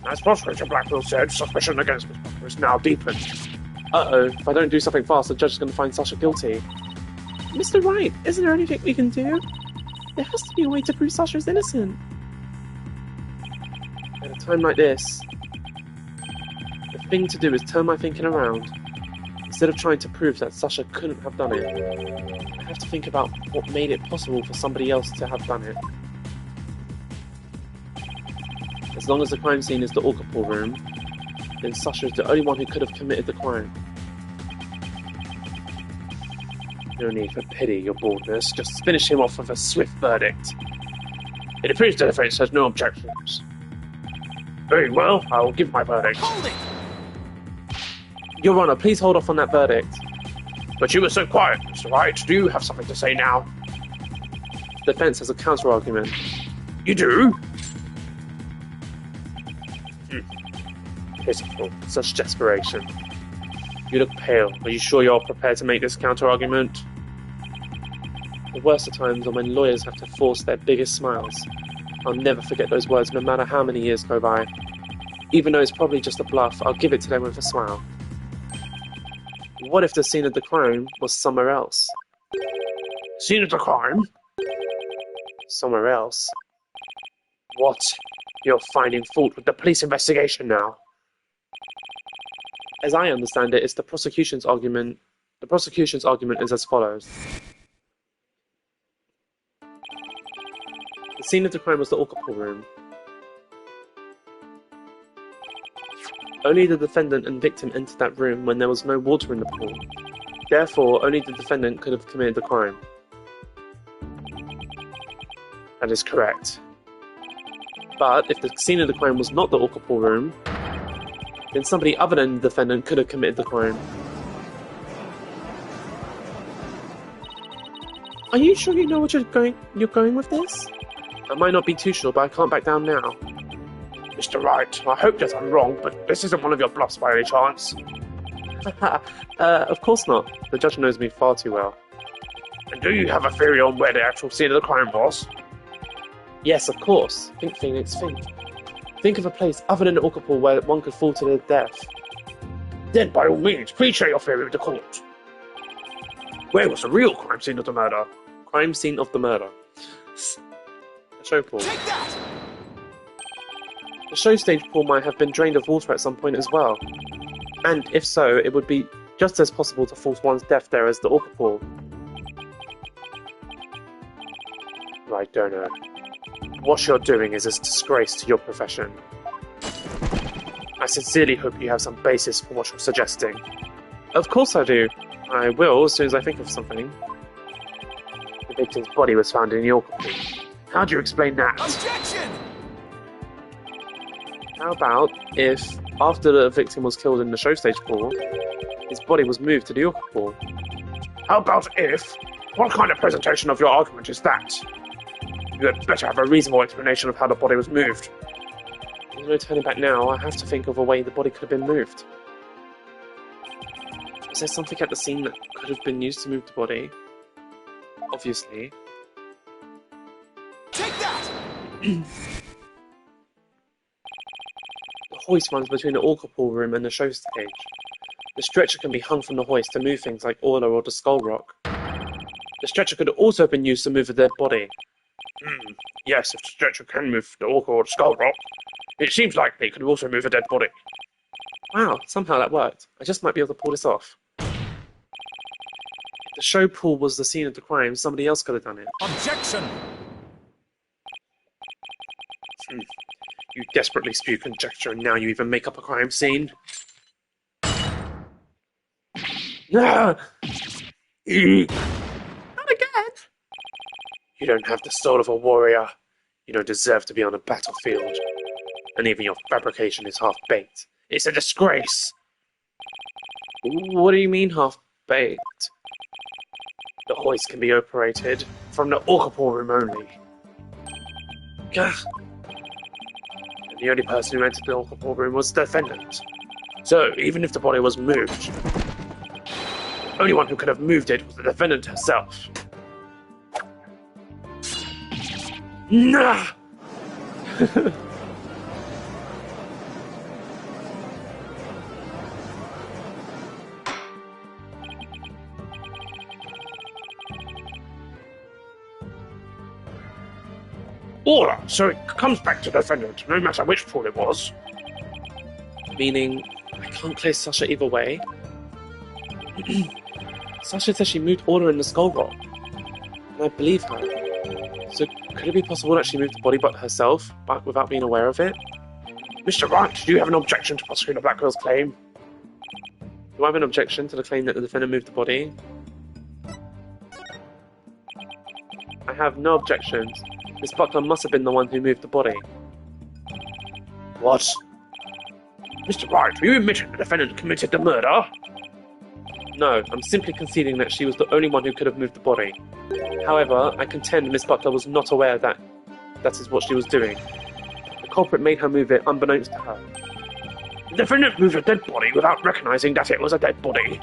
As Prosecutor Blackwell said, suspicion against Miss Bucker is now deepened. Uh-oh, if I don't do something fast, the judge is going to find Sasha guilty. Mr. Wright, isn't there anything we can do? There has to be a way to prove Sasha's innocent. At a time like this, the thing to do is turn my thinking around. Instead of trying to prove that Sasha couldn't have done it, I have to think about what made it possible for somebody else to have done it. As long as the crime scene is the Orca pool room, then Sasha is the only one who could have committed the crime. No need for pity, your boldness. Just finish him off with a swift verdict. It appears the defense has no objections. Very well, I will give my verdict. Hold it! Your Honour, please hold off on that verdict. But you were so quiet, Mr. Wright. Do you have something to say now? The defence has a counter-argument. You do? Pitiful. Such desperation. You look pale. Are you sure you're prepared to make this counter-argument? The worst of times are when lawyers have to force their biggest smiles. I'll never forget those words no matter how many years go by. Even though it's probably just a bluff, I'll give it to them with a smile. What if the scene of the crime was somewhere else? Scene of the crime? Somewhere else? What? You're finding fault with the police investigation now. As I understand it, it's the prosecution's argument. The prosecution's argument is as follows. The scene of the crime was the Orca pool room. Only the defendant and victim entered that room when there was no water in the pool. Therefore, only the defendant could have committed the crime. That is correct. But if the scene of the crime was not the Orca pool room, then somebody other than the defendant could have committed the crime. Are you sure you know what you're going with this? I might not be too sure, but I can't back down now. Mr. Wright, I hope that I'm wrong, but this isn't one of your bluffs by any chance. Of course not. The judge knows me far too well. And do you have a theory on where the actual scene of the crime was? Yes, of course. Think, Phoenix, think. Think of a place other than the Orca pool where one could fall to their death. Then, by all means, please share your theory with the court. Where was the real crime scene of the murder? Crime scene of the murder. A show pool. Take that! The show stage pool might have been drained of water at some point as well. And if so, it would be just as possible to force one's death there as the orca pool. I don't know. What you're doing is a disgrace to your profession. I sincerely hope you have some basis for what you're suggesting. Of course I do. I will as soon as I think of something. The victim's body was found in the orca pool. How do you explain that? Objection! How about if, after the victim was killed in the show stage pool, his body was moved to the orca pool? How about if? What kind of presentation of your argument is that? You had better have a reasonable explanation of how the body was moved. There's no turning back now. I have to think of a way the body could have been moved. Is there something at the scene that could have been used to move the body? Obviously. Take that! The hoist runs between the orca pool room and the show stage. The stretcher can be hung from the hoist to move things like Orla or the Skull Rock. The stretcher could also have been used to move a dead body. Yes, if the stretcher can move the orca or the skull rock, it seems likely it could also move a dead body. Wow, somehow that worked. I just might be able to pull this off. If the show pool was the scene of the crime, somebody else could have done it. Objection! You desperately spew conjecture and now you even make up a crime scene? Ah! Not again! You don't have the soul of a warrior. You don't deserve to be on a battlefield. And even your fabrication is half-baked. It's a disgrace! What do you mean half-baked? The hoist can be operated From the orca pool room only. Gah. And the only person who entered the orca pool room was the defendant. So, even if the body was moved, the only one who could have moved it was the defendant herself. Nah! Aura, so it comes back to the defendant, no matter which pool it was. Meaning, I can't clear Sasha either way. Sasha says she moved Orla in the Skull Rock. And I believe her. So could it be possible that she moved the body but herself, but without being aware of it? Mr. Wright, do you have an objection to Prosecutor Blackwell's claim? Do I have an objection to the claim that the defendant moved the body? I have no objections. Miss Buckler must have been the one who moved the body. What? Mr. Wright, are you admitting the defendant committed the murder? No, I'm simply conceding that she was the only one who could have moved the body. However, I contend Miss Buckler was not aware that is what she was doing. The culprit made her move it unbeknownst to her. The defendant moved a dead body without recognizing that it was a dead body.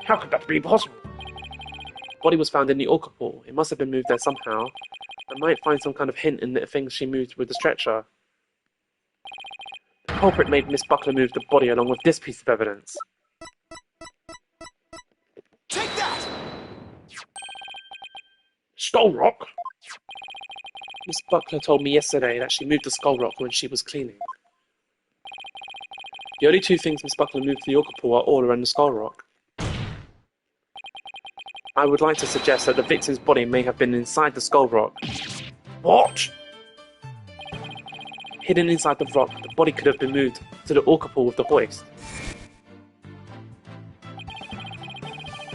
How could that be possible? The body was found in the orca pool. It must have been moved there somehow. I might find some kind of hint in the things she moved with the stretcher. The culprit made Miss Buckler move the body along with this piece of evidence. Take that! Skull Rock? Miss Buckler told me yesterday that she moved the Skull Rock when she was cleaning. The only two things Miss Buckler moved to the orca pool are Orla and the Skull Rock. I would like to suggest that the victim's body may have been inside the Skull Rock. What? Hidden inside the rock, the body could have been moved to the orca pool with the hoist.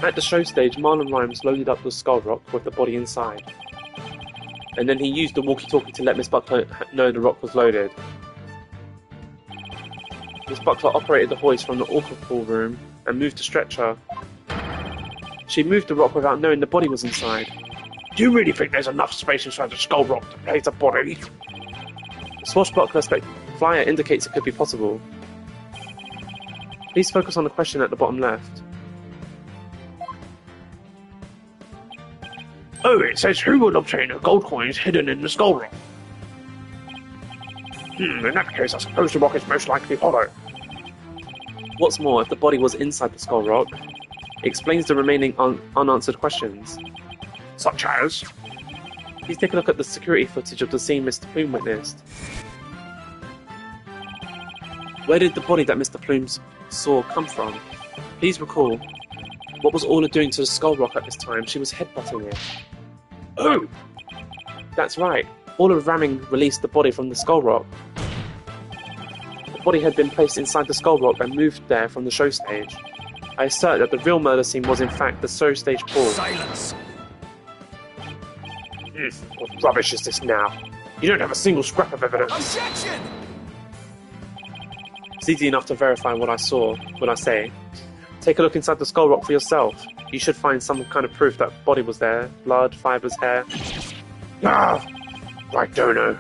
At the show stage, Marlon Rhymes loaded up the Skull Rock with the body inside. And then he used the walkie-talkie to let Miss Buckler know the rock was loaded. Miss Buckler operated the hoist from the orca pool room and moved the stretcher. She moved the rock without knowing the body was inside. Do you really think there's enough space inside the Skull Rock to place a body? The swashbuckler flyer indicates it could be possible. Please focus on the question at the bottom left. Oh, it says who would obtain a gold coins hidden in the Skull Rock? In that case, I suppose the rock is most likely hollow. What's more, if the body was inside the Skull Rock, it explains the remaining unanswered questions. Such as? Please take a look at the security footage of the scene Mr. Plume witnessed. Where did the body that Mr. Plume saw come from? Please recall, What was Orla doing to the Skull Rock at this time? She was headbutting it. Oh! That's right. Orla ramming released the body from the Skull Rock. The body had been placed inside the Skull Rock and moved there from the show stage. I assert that the real murder scene was in fact the show stage pool. Silence! What rubbish is this now? You don't have a single scrap of evidence. Objection! It's easy enough to verify what I saw when I say. Take a look inside the Skull Rock for yourself. You should find some kind of proof that body was there. Blood, fibers, hair. Ah! Right, Dono.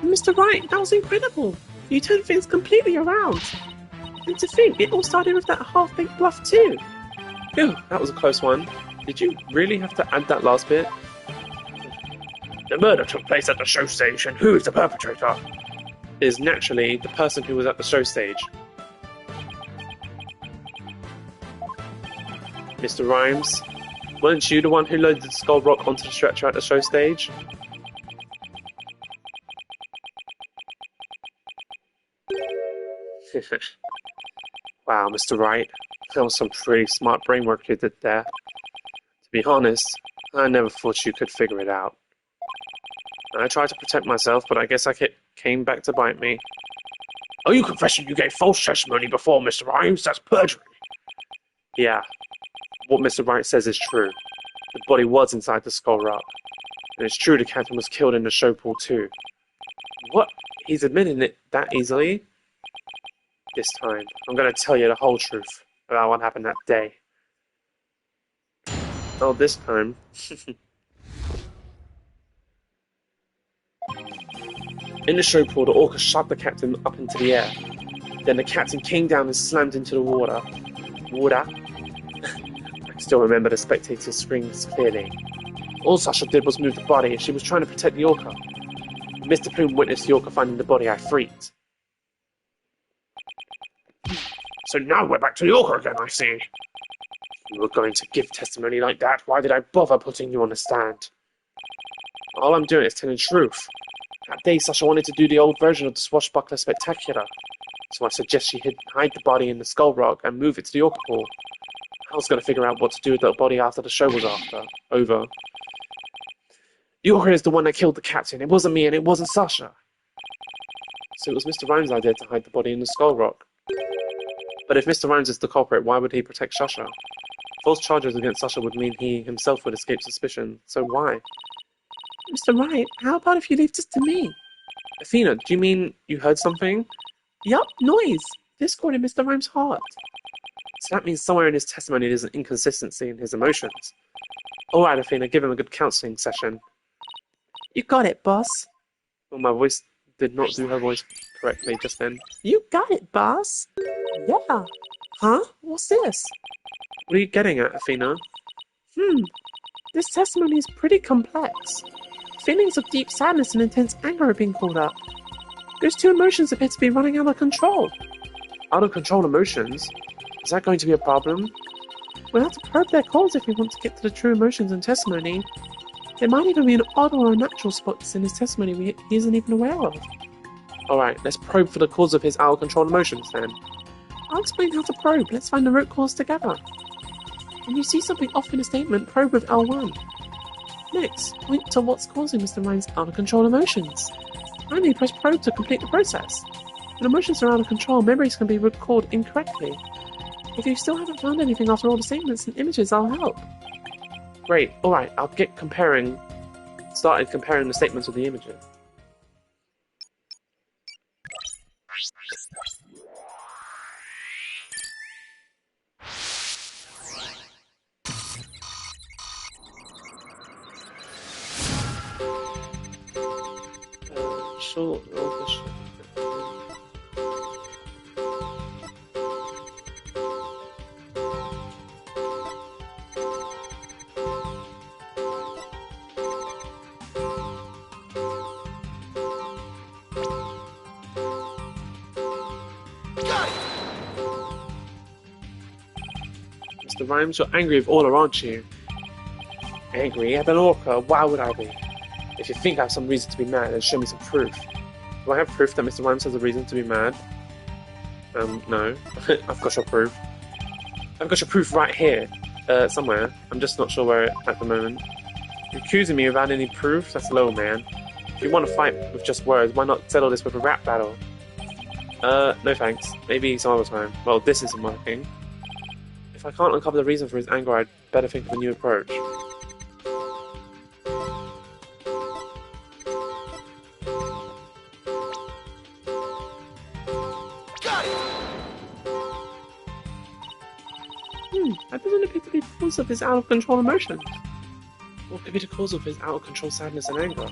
Mr. Wright, that was incredible. You turned things completely around. And to think, it all started with that half-baked bluff too. Phew, that was a close one. Did you really have to add that last bit? The murder took place at the show stage, and who is the perpetrator? It is naturally the person who was at the show stage. Mr. Rhymes, weren't you the one who loaded the Skull Rock onto the stretcher at the show stage? Wow, Mr. Wright, that was some pretty smart brain work you did there. To be honest, I never thought you could figure it out. I tried to protect myself, but I guess came back to bite me. Are you confessing you gave false testimony before, Mr. Rhymes? That's perjury. Yeah, what Mr. Wright says is true. The body was inside the Skull Rock. And it's true the captain was killed in the show pool too. What? He's admitting it that easily? This time, I'm going to tell you the whole truth about what happened that day. Oh, this time. In the show pool, the orca shot the captain up into the air. Then the captain came down and slammed into the water. Water? I still remember the spectators' screams clearly. All Sasha did was move the body, and she was trying to protect the orca. When Mr. Plume witnessed the orca finding the body, I freaked. So now we're back to the orca again, I see. You were going to give testimony like that, why did I bother putting you on the stand? All I'm doing is telling the truth. That day, Sasha wanted to do the old version of the Swashbuckler Spectacular, so I suggest she hide the body in the Skull Rock and move it to the orca pool. I was going to figure out what to do with the body after the show was over. The orca is the one that killed the captain. It wasn't me and it wasn't Sasha. So it was Mr. Rhymes' idea to hide the body in the Skull Rock. But if Mr. Rhymes is the culprit, why would he protect Sasha? False charges against Sasha would mean he himself would escape suspicion, so why? Mr. Wright, how about if you leave this to me? Athena, do you mean you heard something? Yup, noise. Discord in Mr. Rhymes' heart. So that means somewhere in his testimony there's an inconsistency in his emotions. Alright, Athena, give him a good counselling session. You got it, boss. Well, my voice did not do her voice correctly just then. You got it, boss. Yeah. Huh? What's this? What are you getting at, Athena? This testimony is pretty complex. Feelings of deep sadness and intense anger are being called up. Those two emotions appear to be running out of control. Out of control emotions? Is that going to be a problem? We'll have to probe their cause if we want to get to the true emotions and testimony. There might even be an odd or unnatural spots in his testimony he isn't even aware of. Alright, let's probe for the cause of his out of control emotions then. I'll explain how to probe. Let's find the root cause together. When you see something off in a statement, probe with L1. Next, point to what's causing Mr. Ryan's out of control emotions. Finally, press probe to complete the process. When emotions are out of control, memories can be recalled incorrectly. If you still haven't found anything after all the statements and images, I'll help. Great, alright, I'll get started comparing the statements with the images. Short, Mr. Rhymes, you're angry with Orla, aren't you? Angry at an orca? Why would I be? If you think I have some reason to be mad, then show me some proof. Do I have proof that Mr. Rhymes has a reason to be mad? No. I've got your proof. I've got your proof right here. Somewhere. I'm just not sure where at the moment. You're accusing me without any proof? That's low, man. If you want to fight with just words, why not settle this with a rap battle? No thanks. Maybe some other time. Well, this isn't working. If I can't uncover the reason for his anger, I'd better think of a new approach. That doesn't appear to be the cause of his out-of-control emotions. What could be the cause of his out-of-control sadness and anger?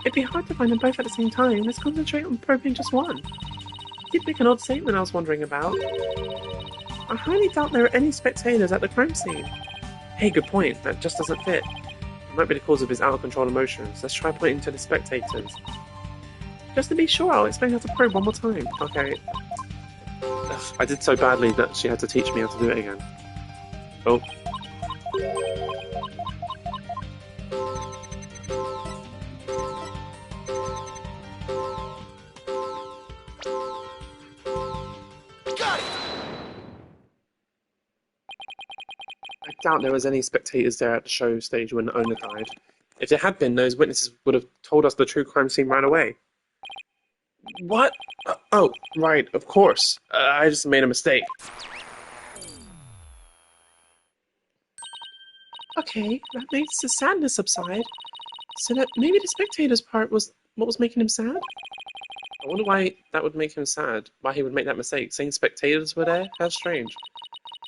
It'd be hard to find them both at the same time. Let's concentrate on probing just one. He did make an odd statement I was wondering about. I highly doubt there are any spectators at the crime scene. Hey, good point. That just doesn't fit. It might be the cause of his out-of-control emotions. Let's try pointing to the spectators. Just to be sure, I'll explain how to probe one more time. Okay. Ugh, I did so badly that she had to teach me how to do it again. Oh. I doubt there was any spectators there at the show stage when the owner died. If there had been, those witnesses would have told us the true crime scene right away. What? Oh, right, of course. I just made a mistake. Okay, that makes the sadness subside. So that maybe the spectator's part was what was making him sad? I wonder why that would make him sad. Why he would make that mistake. Saying spectators were there? How strange.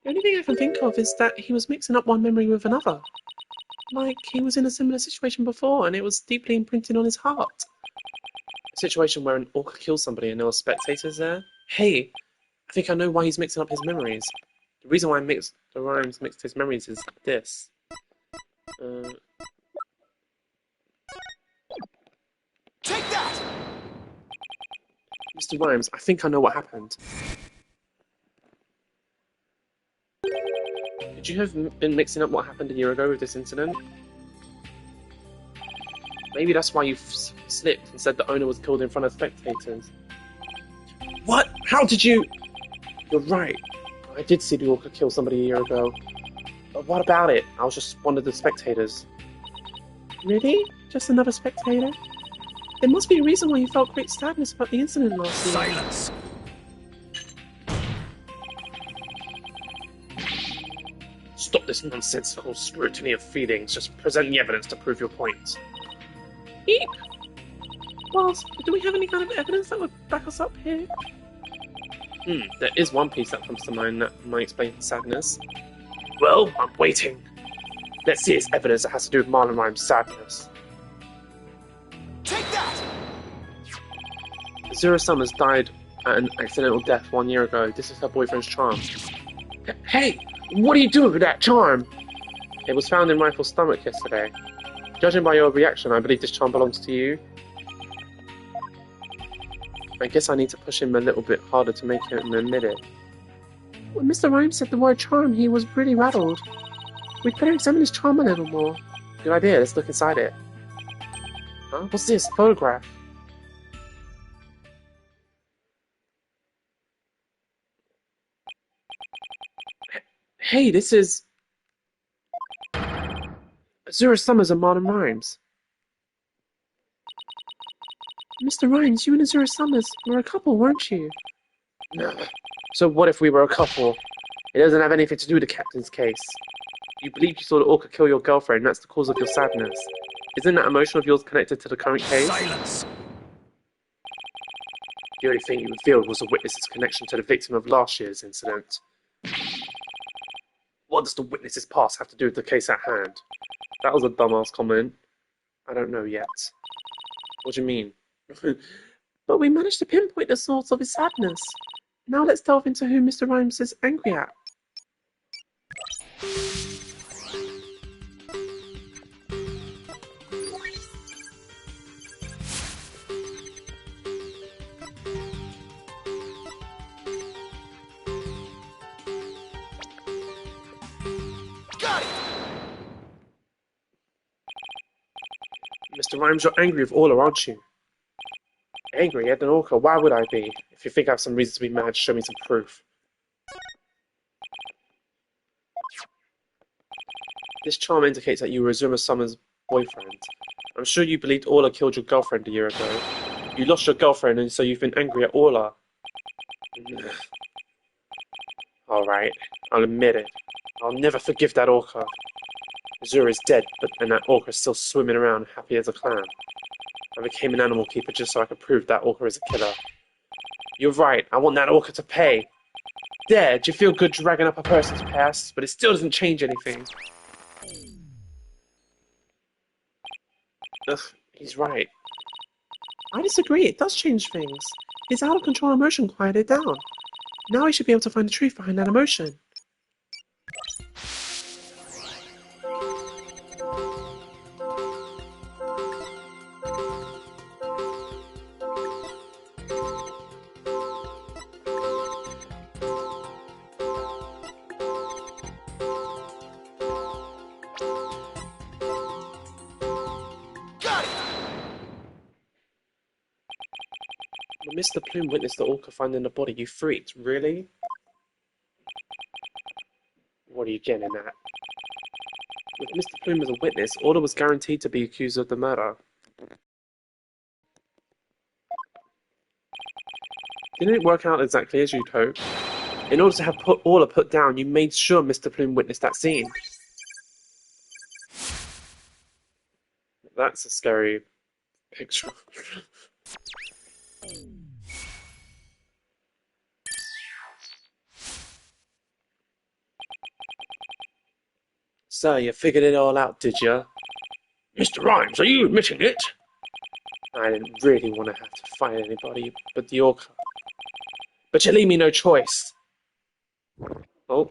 The only thing I can think of is that he was mixing up one memory with another. Like he was in a similar situation before and it was deeply imprinted on his heart. A situation where an orca kills somebody and there were spectators there? Hey, I think I know why he's mixing up his memories. The reason why the Rhymes mixed his memories is this. Take that! Mr. Rhymes, I think I know what happened. Could you have been mixing up what happened a year ago with this incident? Maybe that's why you slipped and said the owner was killed in front of spectators. What? How did you... You're right. I did see the orca kill somebody a year ago. But what about it? I was just one of the spectators. Really? Just another spectator? There must be a reason why you felt great sadness about the incident last year. Silence! Stop this nonsensical scrutiny of feelings. Just present the evidence to prove your point. Eep! Boss, do we have any kind of evidence that would back us up here? There is one piece that comes to mind that might explain his sadness. Well, I'm waiting. Let's see its evidence that has to do with Marlon Rhymes' sadness. Take that! Azura Summers died at an accidental death 1 year ago. This is her boyfriend's charm. Hey, what are you doing with that charm? It was found in Rifle's stomach yesterday. Judging by your reaction, I believe this charm belongs to you. I guess I need to push him a little bit harder to make him admit it. When Mr. Rhymes said the word charm, he was really rattled. We'd better examine his charm a little more. Good idea, let's look inside it. Huh? What's this? A photograph? Hey, this is... Azura Summers and Marlon Rhymes. Mr. Rhymes, you and Azura Summers were a couple, weren't you? No. So what if we were a couple? It doesn't have anything to do with the captain's case. You believe you saw the orca kill your girlfriend, that's the cause of your sadness. Isn't that emotion of yours connected to the current case? Silence! The only thing you revealed was the witness's connection to the victim of last year's incident. What does the witness's past have to do with the case at hand? That was a dumbass comment. I don't know yet. What do you mean? But we managed to pinpoint the source of his sadness. Now let's delve into who Mr. Rhymes is angry at. Got it! Mr. Rhymes, you're angry with Orla, aren't you? Angry at an orca? Why would I be? If you think I have some reason to be mad, show me some proof. This charm indicates that you were Azuma Summer's boyfriend. I'm sure you believed Orla killed your girlfriend a year ago. You lost your girlfriend and so you've been angry at Orla. Alright, I'll admit it. I'll never forgive that orca. Azura is dead, and that orca is still swimming around happy as a clam. I became an animal keeper just so I could prove that orca is a killer. You're right, I want that orca to pay. There, do you feel good dragging up a person's past? But it still doesn't change anything. Ugh, he's right. I disagree, it does change things. His out of control emotion quieted down. Now he should be able to find the truth behind that emotion. When Mr. Plume witnessed the orca finding the body, you freaked. Really? What are you getting at? With Mr. Plume as a witness, Orla was guaranteed to be accused of the murder. Didn't it work out exactly as you'd hoped? In order to have Orla put down, you made sure Mr. Plume witnessed that scene. That's a scary picture. So, you figured it all out, did you? Mr. Rhymes, are you admitting it? I didn't really want to have to fight anybody but the orca. But you leave me no choice. Oh.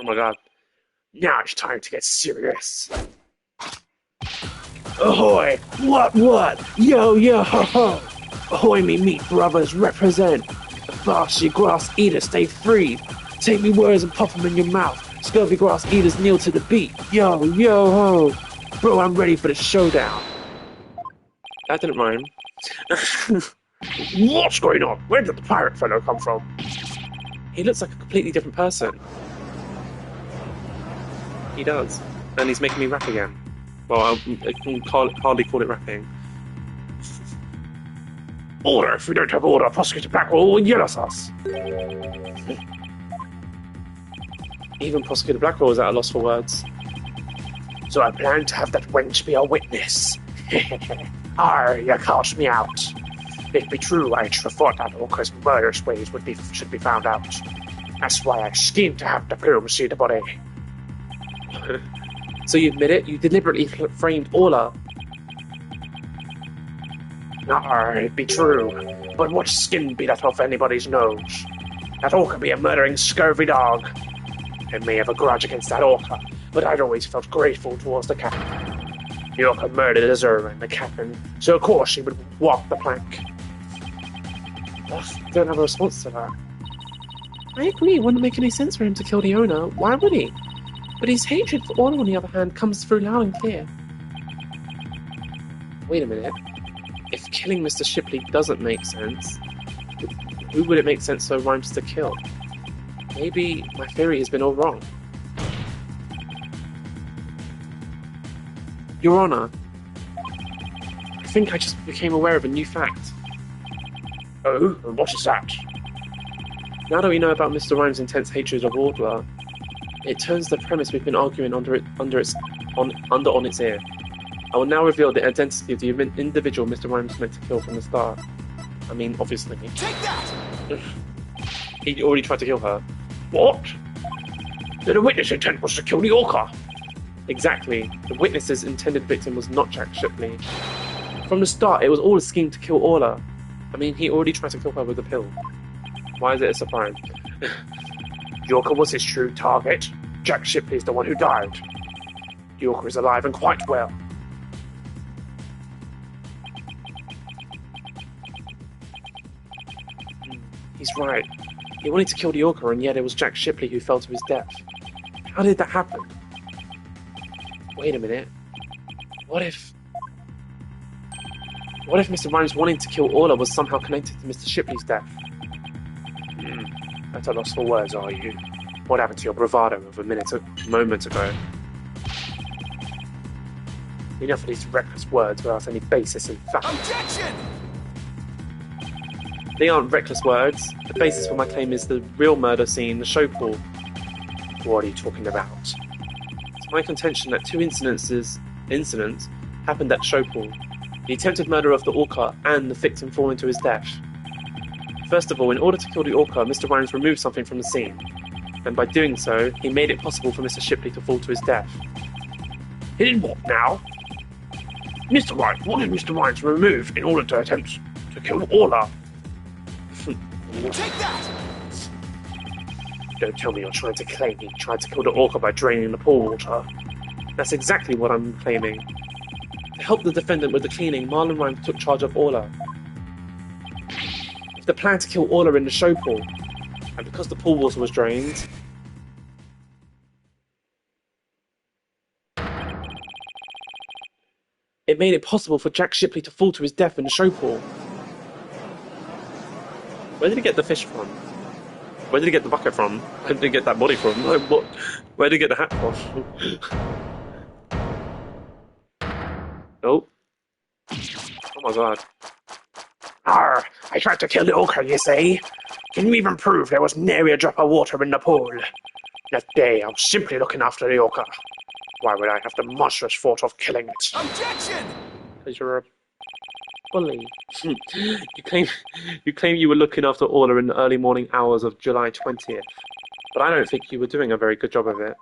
Oh my god. Now it's time to get serious. Ahoy! What? Yo, ho, ho! Ahoy, me meat brothers, represent! The Farshy grass eaters stay free! Take me words and pop them in your mouth! Scurvy grass eaters kneel to the beat! Yo, ho! Bro, I'm ready for the showdown! That didn't rhyme. What's going on? Where did the pirate fellow come from? He looks like a completely different person. He does. And he's making me rap again. Well, I can hardly call it rapping. Order! If we don't have order, Prosecutor Blackwell will yell at us! Even Prosecutor Blackwell was at a loss for words. So I plan to have that wench be a witness. Arr, you cast me out. If it be true, I should have thought that Orca's murderous ways should be found out. That's why I schemed to have the Plume see the body. So you admit it? You deliberately framed Orla? Arr, it be true. But what skin be that off anybody's nose? That Orca be a murdering scurvy dog. I may have a grudge against that Orca, but I'd always felt grateful towards the captain. The Orca murdered Azura and the captain, so of course she would walk the plank. I don't have a response to that. I agree, it wouldn't make any sense for him to kill the owner. Why would he? But his hatred for Orla, on the other hand, comes through loud and clear. Wait a minute. If killing Mr. Shipley doesn't make sense, who would it make sense for Rhymes to kill? Maybe my theory has been all wrong. Your Honor, I think I just became aware of a new fact. Oh, and what is that? Now that we know about Mr. Rhymes' intense hatred of Orla, it turns the premise we've been arguing on its ear. I will now reveal the identity of the individual Mr. Rhymes meant to kill from the start. I mean, obviously. Take that! He already tried to kill her. What? Then the witness' intent was to kill the Orca. Exactly. The witness's intended victim was not Jack Shipley. From the start, it was all a scheme to kill Orla. I mean, he already tried to kill her with a pill. Why is it a surprise? The Orca was his true target. Jack Shipley is the one who died. The Orca is alive and quite well. He's right. He wanted to kill the Orca, and yet it was Jack Shipley who fell to his death. How did that happen? Wait a minute. What if Mr. Rhymes wanting to kill Orla was somehow connected to Mr. Shipley's death? At a loss for words, are you? What happened to your bravado of a moment ago? Enough of these reckless words without any basis in fact. Objection! They aren't reckless words. The basis for my claim is the real murder scene, the show pool. What are you talking about? It's my contention that two incidents happened at show pool. The attempted murder of the Orca and the victim falling to his death. First of all, in order to kill the Orca, Mr. Rhymes removed something from the scene. And by doing so, he made it possible for Mr. Shipley to fall to his death. He did what now? Mr. Rhymes, what did Mr. Rhymes remove in order to attempt to kill Orla? Take that! Don't tell me you're trying to claim he tried to kill the Orca by draining the pool water. That's exactly what I'm claiming. To help the defendant with the cleaning, Marlon Rhymes took charge of Orla. With the plan to kill Orla in the show pool, and because the pool water was drained, it made it possible for Jack Shipley to fall to his death in the show pool. Where did he get the fish from? Where did he get the bucket from? Where did he get that body from? Where did he get the hat from? Oh. Oh my god. Arr, I tried to kill the Orca, you say? Can you even prove there was nary a drop of water in the pool? That day, I was simply looking after the Orca. Why would I have the monstrous thought of killing it? Objection! Because you're a bully. You claim you were looking after Orla in the early morning hours of July 20th, but I don't think you were doing a very good job of it.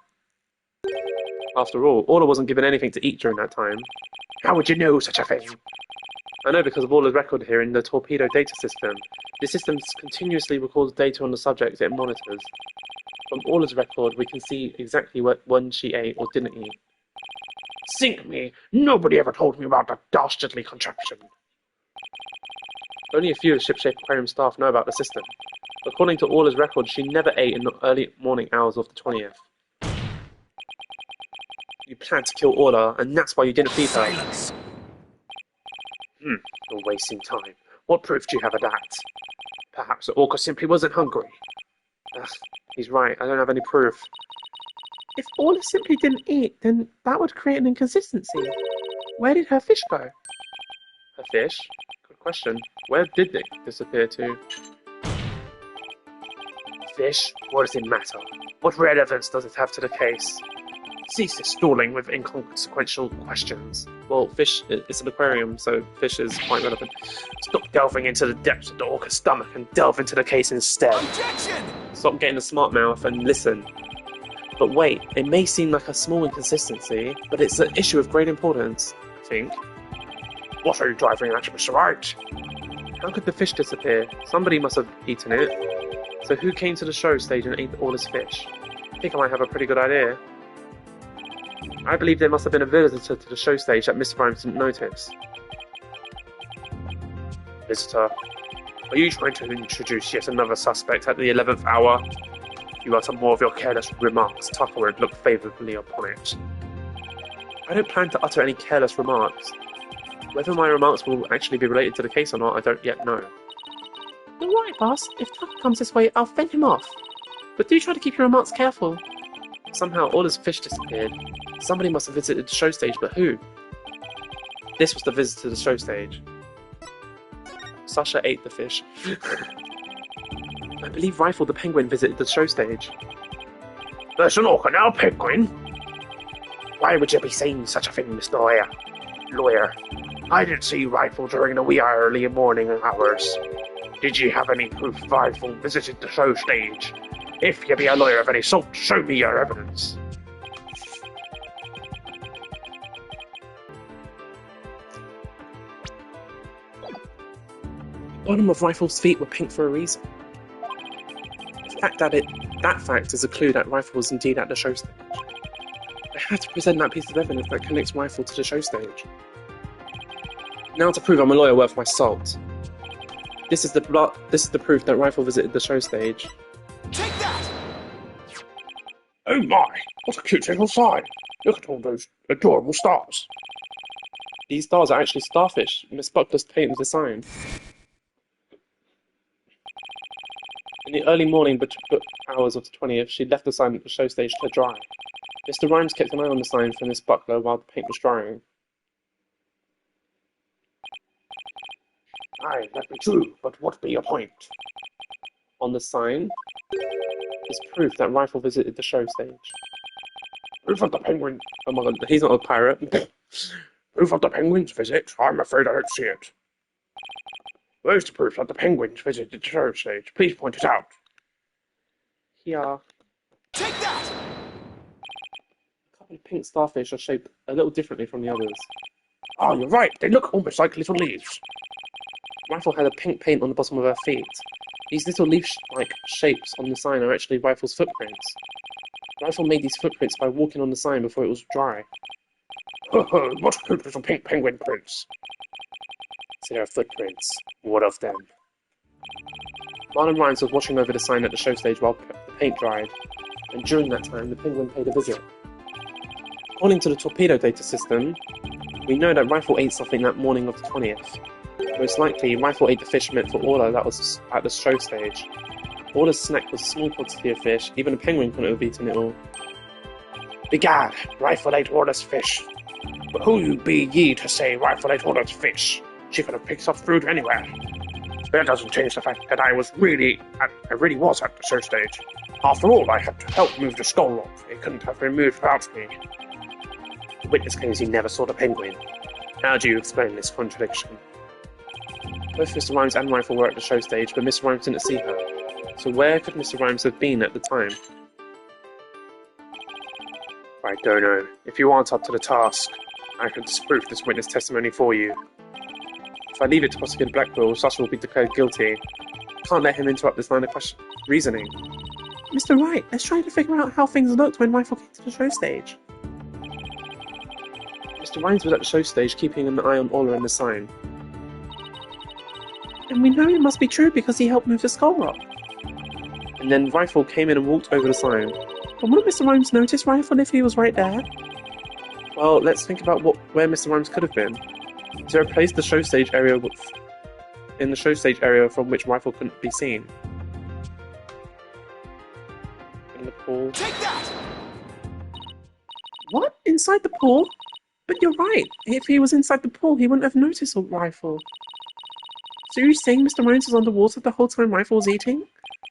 After all, Orla wasn't given anything to eat during that time. How would you know such a thing? I know because of Orla's record here in the torpedo data system. The system continuously records data on the subject it monitors. From Orla's record, we can see exactly when she ate or didn't eat. Sink me! Nobody ever told me about that dastardly contraption. Only a few of Shipshape Aquarium staff know about the system. According to Orla's record, she never ate in the early morning hours of the 20th. You planned to kill Orla, and that's why you didn't feed her. Silence! You're wasting time. What proof do you have of that? Perhaps the Orca simply wasn't hungry. Ugh, he's right, I don't have any proof. If Orla simply didn't eat, then that would create an inconsistency. Where did her fish go? Her fish? Good question. Where did they disappear to? Fish? What does it matter? What relevance does it have to the case? Cease this stalling with inconsequential questions. Well, fish, it's an aquarium, so fish is quite relevant. Stop delving into the depths of the Orca's stomach and delve into the case instead. Objection! Stop getting a smart mouth and listen. But wait, it may seem like a small inconsistency, but it's an issue of great importance, I think. What are you driving at, Mr. Wright? How could the fish disappear? Somebody must have eaten it. So who came to the show stage and ate all this fish? I think I might have a pretty good idea. I believe there must have been a visitor to the show stage that Mr. Rhymes didn't notice. Visitor, are you trying to introduce yet another suspect at the 11th hour? If you utter more of your careless remarks, Tucker would look favourably upon it. I don't plan to utter any careless remarks. Whether my remarks will actually be related to the case or not, I don't yet know. You're right, boss. If Tucker comes this way, I'll fend him off. But do try to keep your remarks careful. Somehow all his fish disappeared. Somebody must have visited the show stage, but who? This was the visit to the show stage. Sasha ate the fish. I believe Rifle the Penguin visited the show stage. There's an Orca now, Penguin. Why would you be saying such a thing, Mr. Lawyer? I didn't see Rifle during the wee early morning hours. Did you have any proof Rifle visited the show stage? If you be a lawyer of any sort, show me your evidence. The bottom of Rifle's feet were pink for a reason. That fact is a clue that Rifle was indeed at the show stage. I had to present that piece of evidence that connects Rifle to the show stage. Now to prove I'm a lawyer worth my salt. This is the proof that Rifle visited the show stage. Take that! Oh my, what a cute little sign. Look at all those adorable stars. These stars are actually starfish. Miss Buckler's painted the sign. In the early morning hours of the 20th, she left the sign at the show stage to dry. Mr. Rhymes kept an eye on the sign for Miss Buckler while the paint was drying. Aye, that be true, but what be your point? On the sign is proof that Rifle visited the show stage. Proof of the penguin. Oh my god, he's not a pirate. Proof of the penguin's visit? I'm afraid I don't see it. Where's the proof that the penguins visited the show stage? Please point it out. Here. Take that! A couple of pink starfish are shaped a little differently from the others. Oh, you're right. They look almost like little leaves. Rifle had a pink paint on the bottom of her feet. These little leaf-like shapes on the sign are actually Rifle's footprints. Rifle made these footprints by walking on the sign before it was dry. What cute little pink penguin prints? They're footprints. What of them? Marlon Rhymes was watching over the sign at the show stage while the paint dried, and during that time the penguin paid a visit. According to the torpedo data system, we know that Rifle ate something that morning of the 20th. Most likely, Rifle ate the fish meant for Orla that was at the show stage. Orla's snack was a small quantity of fish, even a penguin couldn't have eaten it all. Begad, Rifle ate Orla's fish. But who be ye to say Rifle ate Orla's fish? She could have picked some fruit anywhere. That doesn't change the fact that I really was at the show stage. After all, I had to help move the skull rock. It couldn't have been moved without me. The witness claims he never saw the penguin. How do you explain this contradiction? Both Mr. Rhymes and Rifle were at the show stage, but Mr. Rhymes didn't see her. So where could Mr. Rhymes have been at the time? I don't know. If you aren't up to the task, I can disprove this witness testimony for you. If I leave it to Prosecutor Blackwell, Sussel will be declared guilty. I can't let him interrupt this line of reasoning. Mr. Wright, let's try to figure out how things looked when Rifle came to the show stage. Mr. Rhymes was at the show stage keeping an eye on Orla and the sign. And we know it must be true because he helped move the skull rock. And then Rifle came in and walked over the sign. But wouldn't Mr. Rhymes notice Rifle if he was right there? Well, let's think about where Mr. Rhymes could have been. Is there a place in the show stage area from which Rifle couldn't be seen? In the pool. Take that! What? Inside the pool? But you're right. If he was inside the pool, he wouldn't have noticed a Rifle. So you're saying Mr. Rhymes was underwater the whole time Rifle was eating?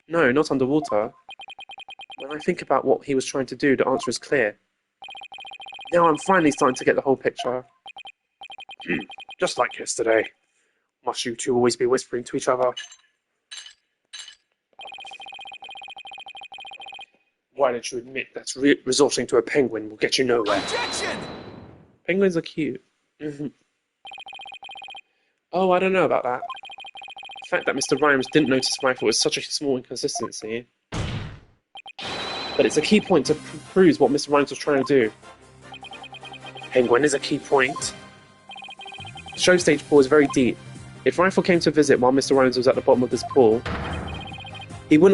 No, not underwater. When I think about what he was trying to do, the answer is clear. Now I'm finally starting to get the whole picture. Just like yesterday. Must you two always be whispering to each other? Why don't you admit that resorting to a penguin will get you nowhere? Objection! Penguins are cute. Oh, I don't know about that. The fact that Mr. Rhymes didn't notice Rifle is such a small inconsistency. But it's a key point to prove what Mr. Rhymes was trying to do. Penguin is a key point. The show stage pool is very deep. If Rifle came to visit while Mr. Rhymes was at the bottom of this pool, he would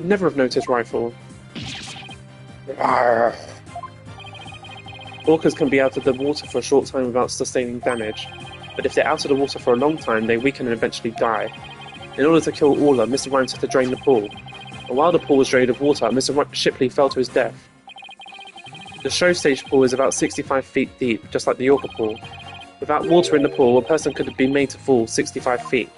never have noticed Rifle. Orcas can be out of the water for a short time without sustaining damage, but if they're out of the water for a long time, they weaken and eventually die. In order to kill Orla, Mr. Rhymes had to drain the pool. And while the pool was drained of water, Mr. Shipley fell to his death. The show stage pool is about 65 feet deep, just like the Orca pool. Without water in the pool, a person could be made to fall 65 feet.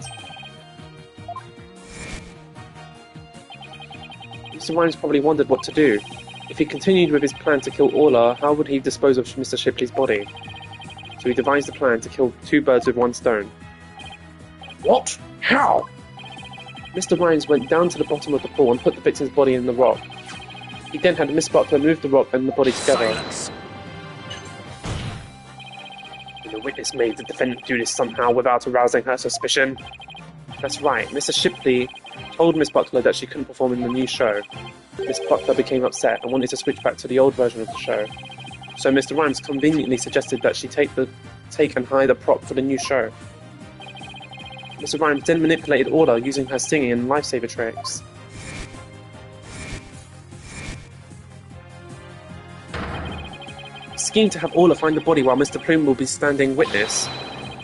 Mr. Rhymes probably wondered what to do. If he continued with his plan to kill Orla, how would he dispose of Mr. Shipley's body? So he devised a plan to kill two birds with one stone. What? How? Mr. Rhymes went down to the bottom of the pool and put the victim's body in the rock. He then had Miss Buckler move the rock and the body together. Silence. And the witness made the defendant do this somehow without arousing her suspicion. That's right, Mr. Shipley told Miss Buckler that she couldn't perform in the new show. Miss Buckler became upset and wanted to switch back to the old version of the show. So Mr. Rhymes conveniently suggested that she take and hire the prop for the new show. Mr. Rhymes then manipulated Orla using her singing and lifesaver tricks. He schemed to have Orla find the body while Mr. Plume will be standing witness.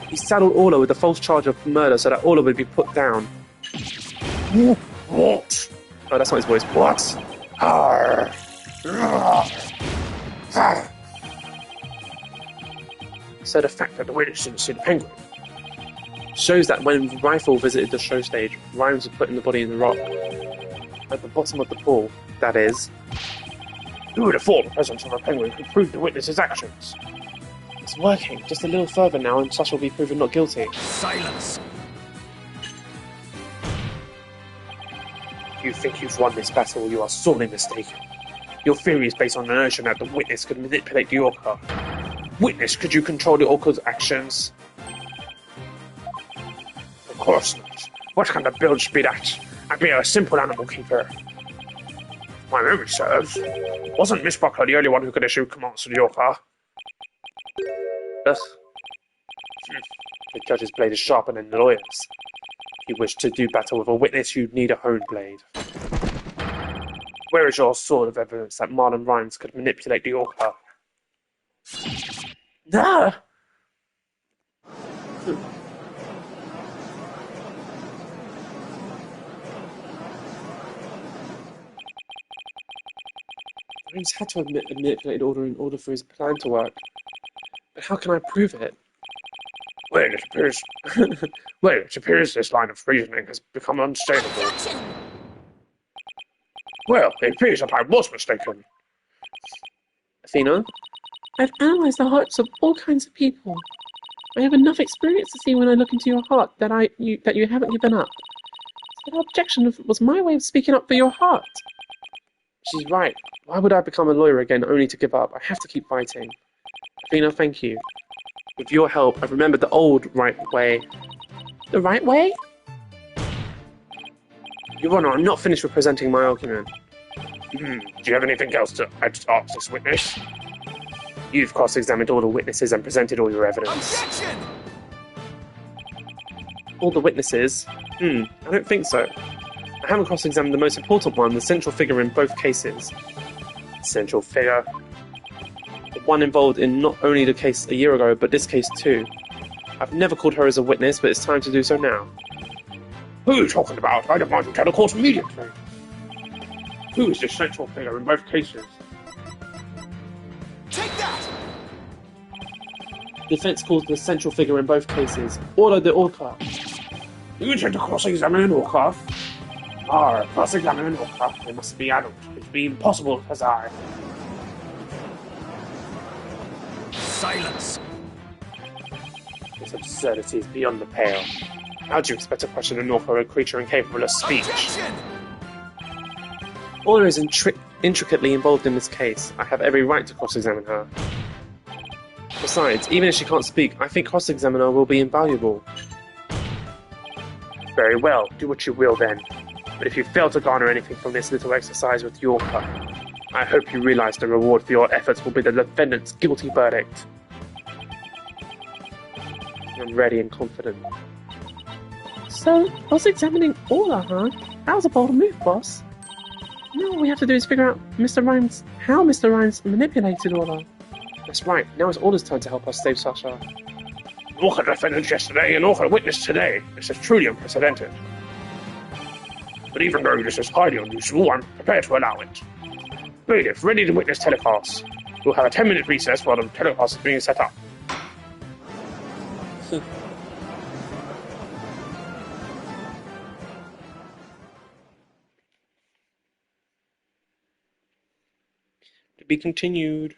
He saddled Orla with a false charge of murder so that Orla would be put down. What? Oh, that's not his voice. What? Arr. Arr. Arr. So the fact that the witness didn't see the penguin Shows that when Rifle visited the show stage, Rhymes was putting the body in the rock. At the bottom of the pool, that is. Who would have thought the presence of a penguin could prove the witness's actions? It's working. Just a little further now and Sasha will be proven not guilty. Silence! If you think you've won this battle, you are sorely mistaken. Your theory is based on the notion that the witness could manipulate the orca. Witness, could you control the orca's actions? Of course not. What kind of build should be that? I'd be a simple animal keeper. If my memory serves, wasn't Miss Buckler the only one who could issue commands to the orca? Ugh. The judge's blade is sharper than the lawyer's. If you wish to do battle with a witness, you'd need a honed blade. Where is your sword of evidence that Marlon Rhymes could manipulate the orca? Nah! Rhymes had to have manipulated order in order for his plan to work. But how can I prove it? Well, it appears this line of reasoning has become unstable. Well, it appears that I was mistaken. Athena? I've analysed the hearts of all kinds of people. I have enough experience to see when I look into your heart that you haven't given up. So the objection was my way of speaking up for your heart. She's right. Why would I become a lawyer again only to give up? I have to keep fighting. Athena, thank you. With your help, I've remembered the old right way. The right way? Your Honor, I'm not finished with presenting my argument. Do you have anything else to ask this witness? You've cross-examined all the witnesses and presented all your evidence. Objection! All the witnesses? I don't think so. I haven't cross-examined the most important one, the central figure in both cases. Central figure? The one involved in not only the case a year ago, but this case too. I've never called her as a witness, but it's time to do so now. Who are you talking about? I demand you tell the court immediately. Who is this central figure in both cases? Take that! Defense calls the central figure in both cases, Orla the Orca. You intend to cross-examine an orca? Cross-examine an orca. They must be adult. It'd be impossible as I. Silence! This absurdity is beyond the pale. How do you expect to question an orca, a creature incapable of speech? Objection! Orla is intricately involved in this case. I have every right to cross-examine her. Besides, even if she can't speak, I think cross-examine her will be invaluable. Very well, do what you will then. But if you fail to garner anything from this little exercise with the orca, I hope you realize the reward for your efforts will be the defendant's guilty verdict. I'm ready and confident. So, cross-examining Orla, huh? That was a bold move, boss. Now all we have to do is figure out how Mr. Rhymes manipulated Orla. That's right, now it's Orla's turn to help us save Sasha. An orca defendant yesterday, an orca witness today. This is truly unprecedented. But even though this is highly unusual, I'm prepared to allow it. Bailiff, ready to witness telecast. We'll have a 10-minute recess while the telecast is being set up. To be continued.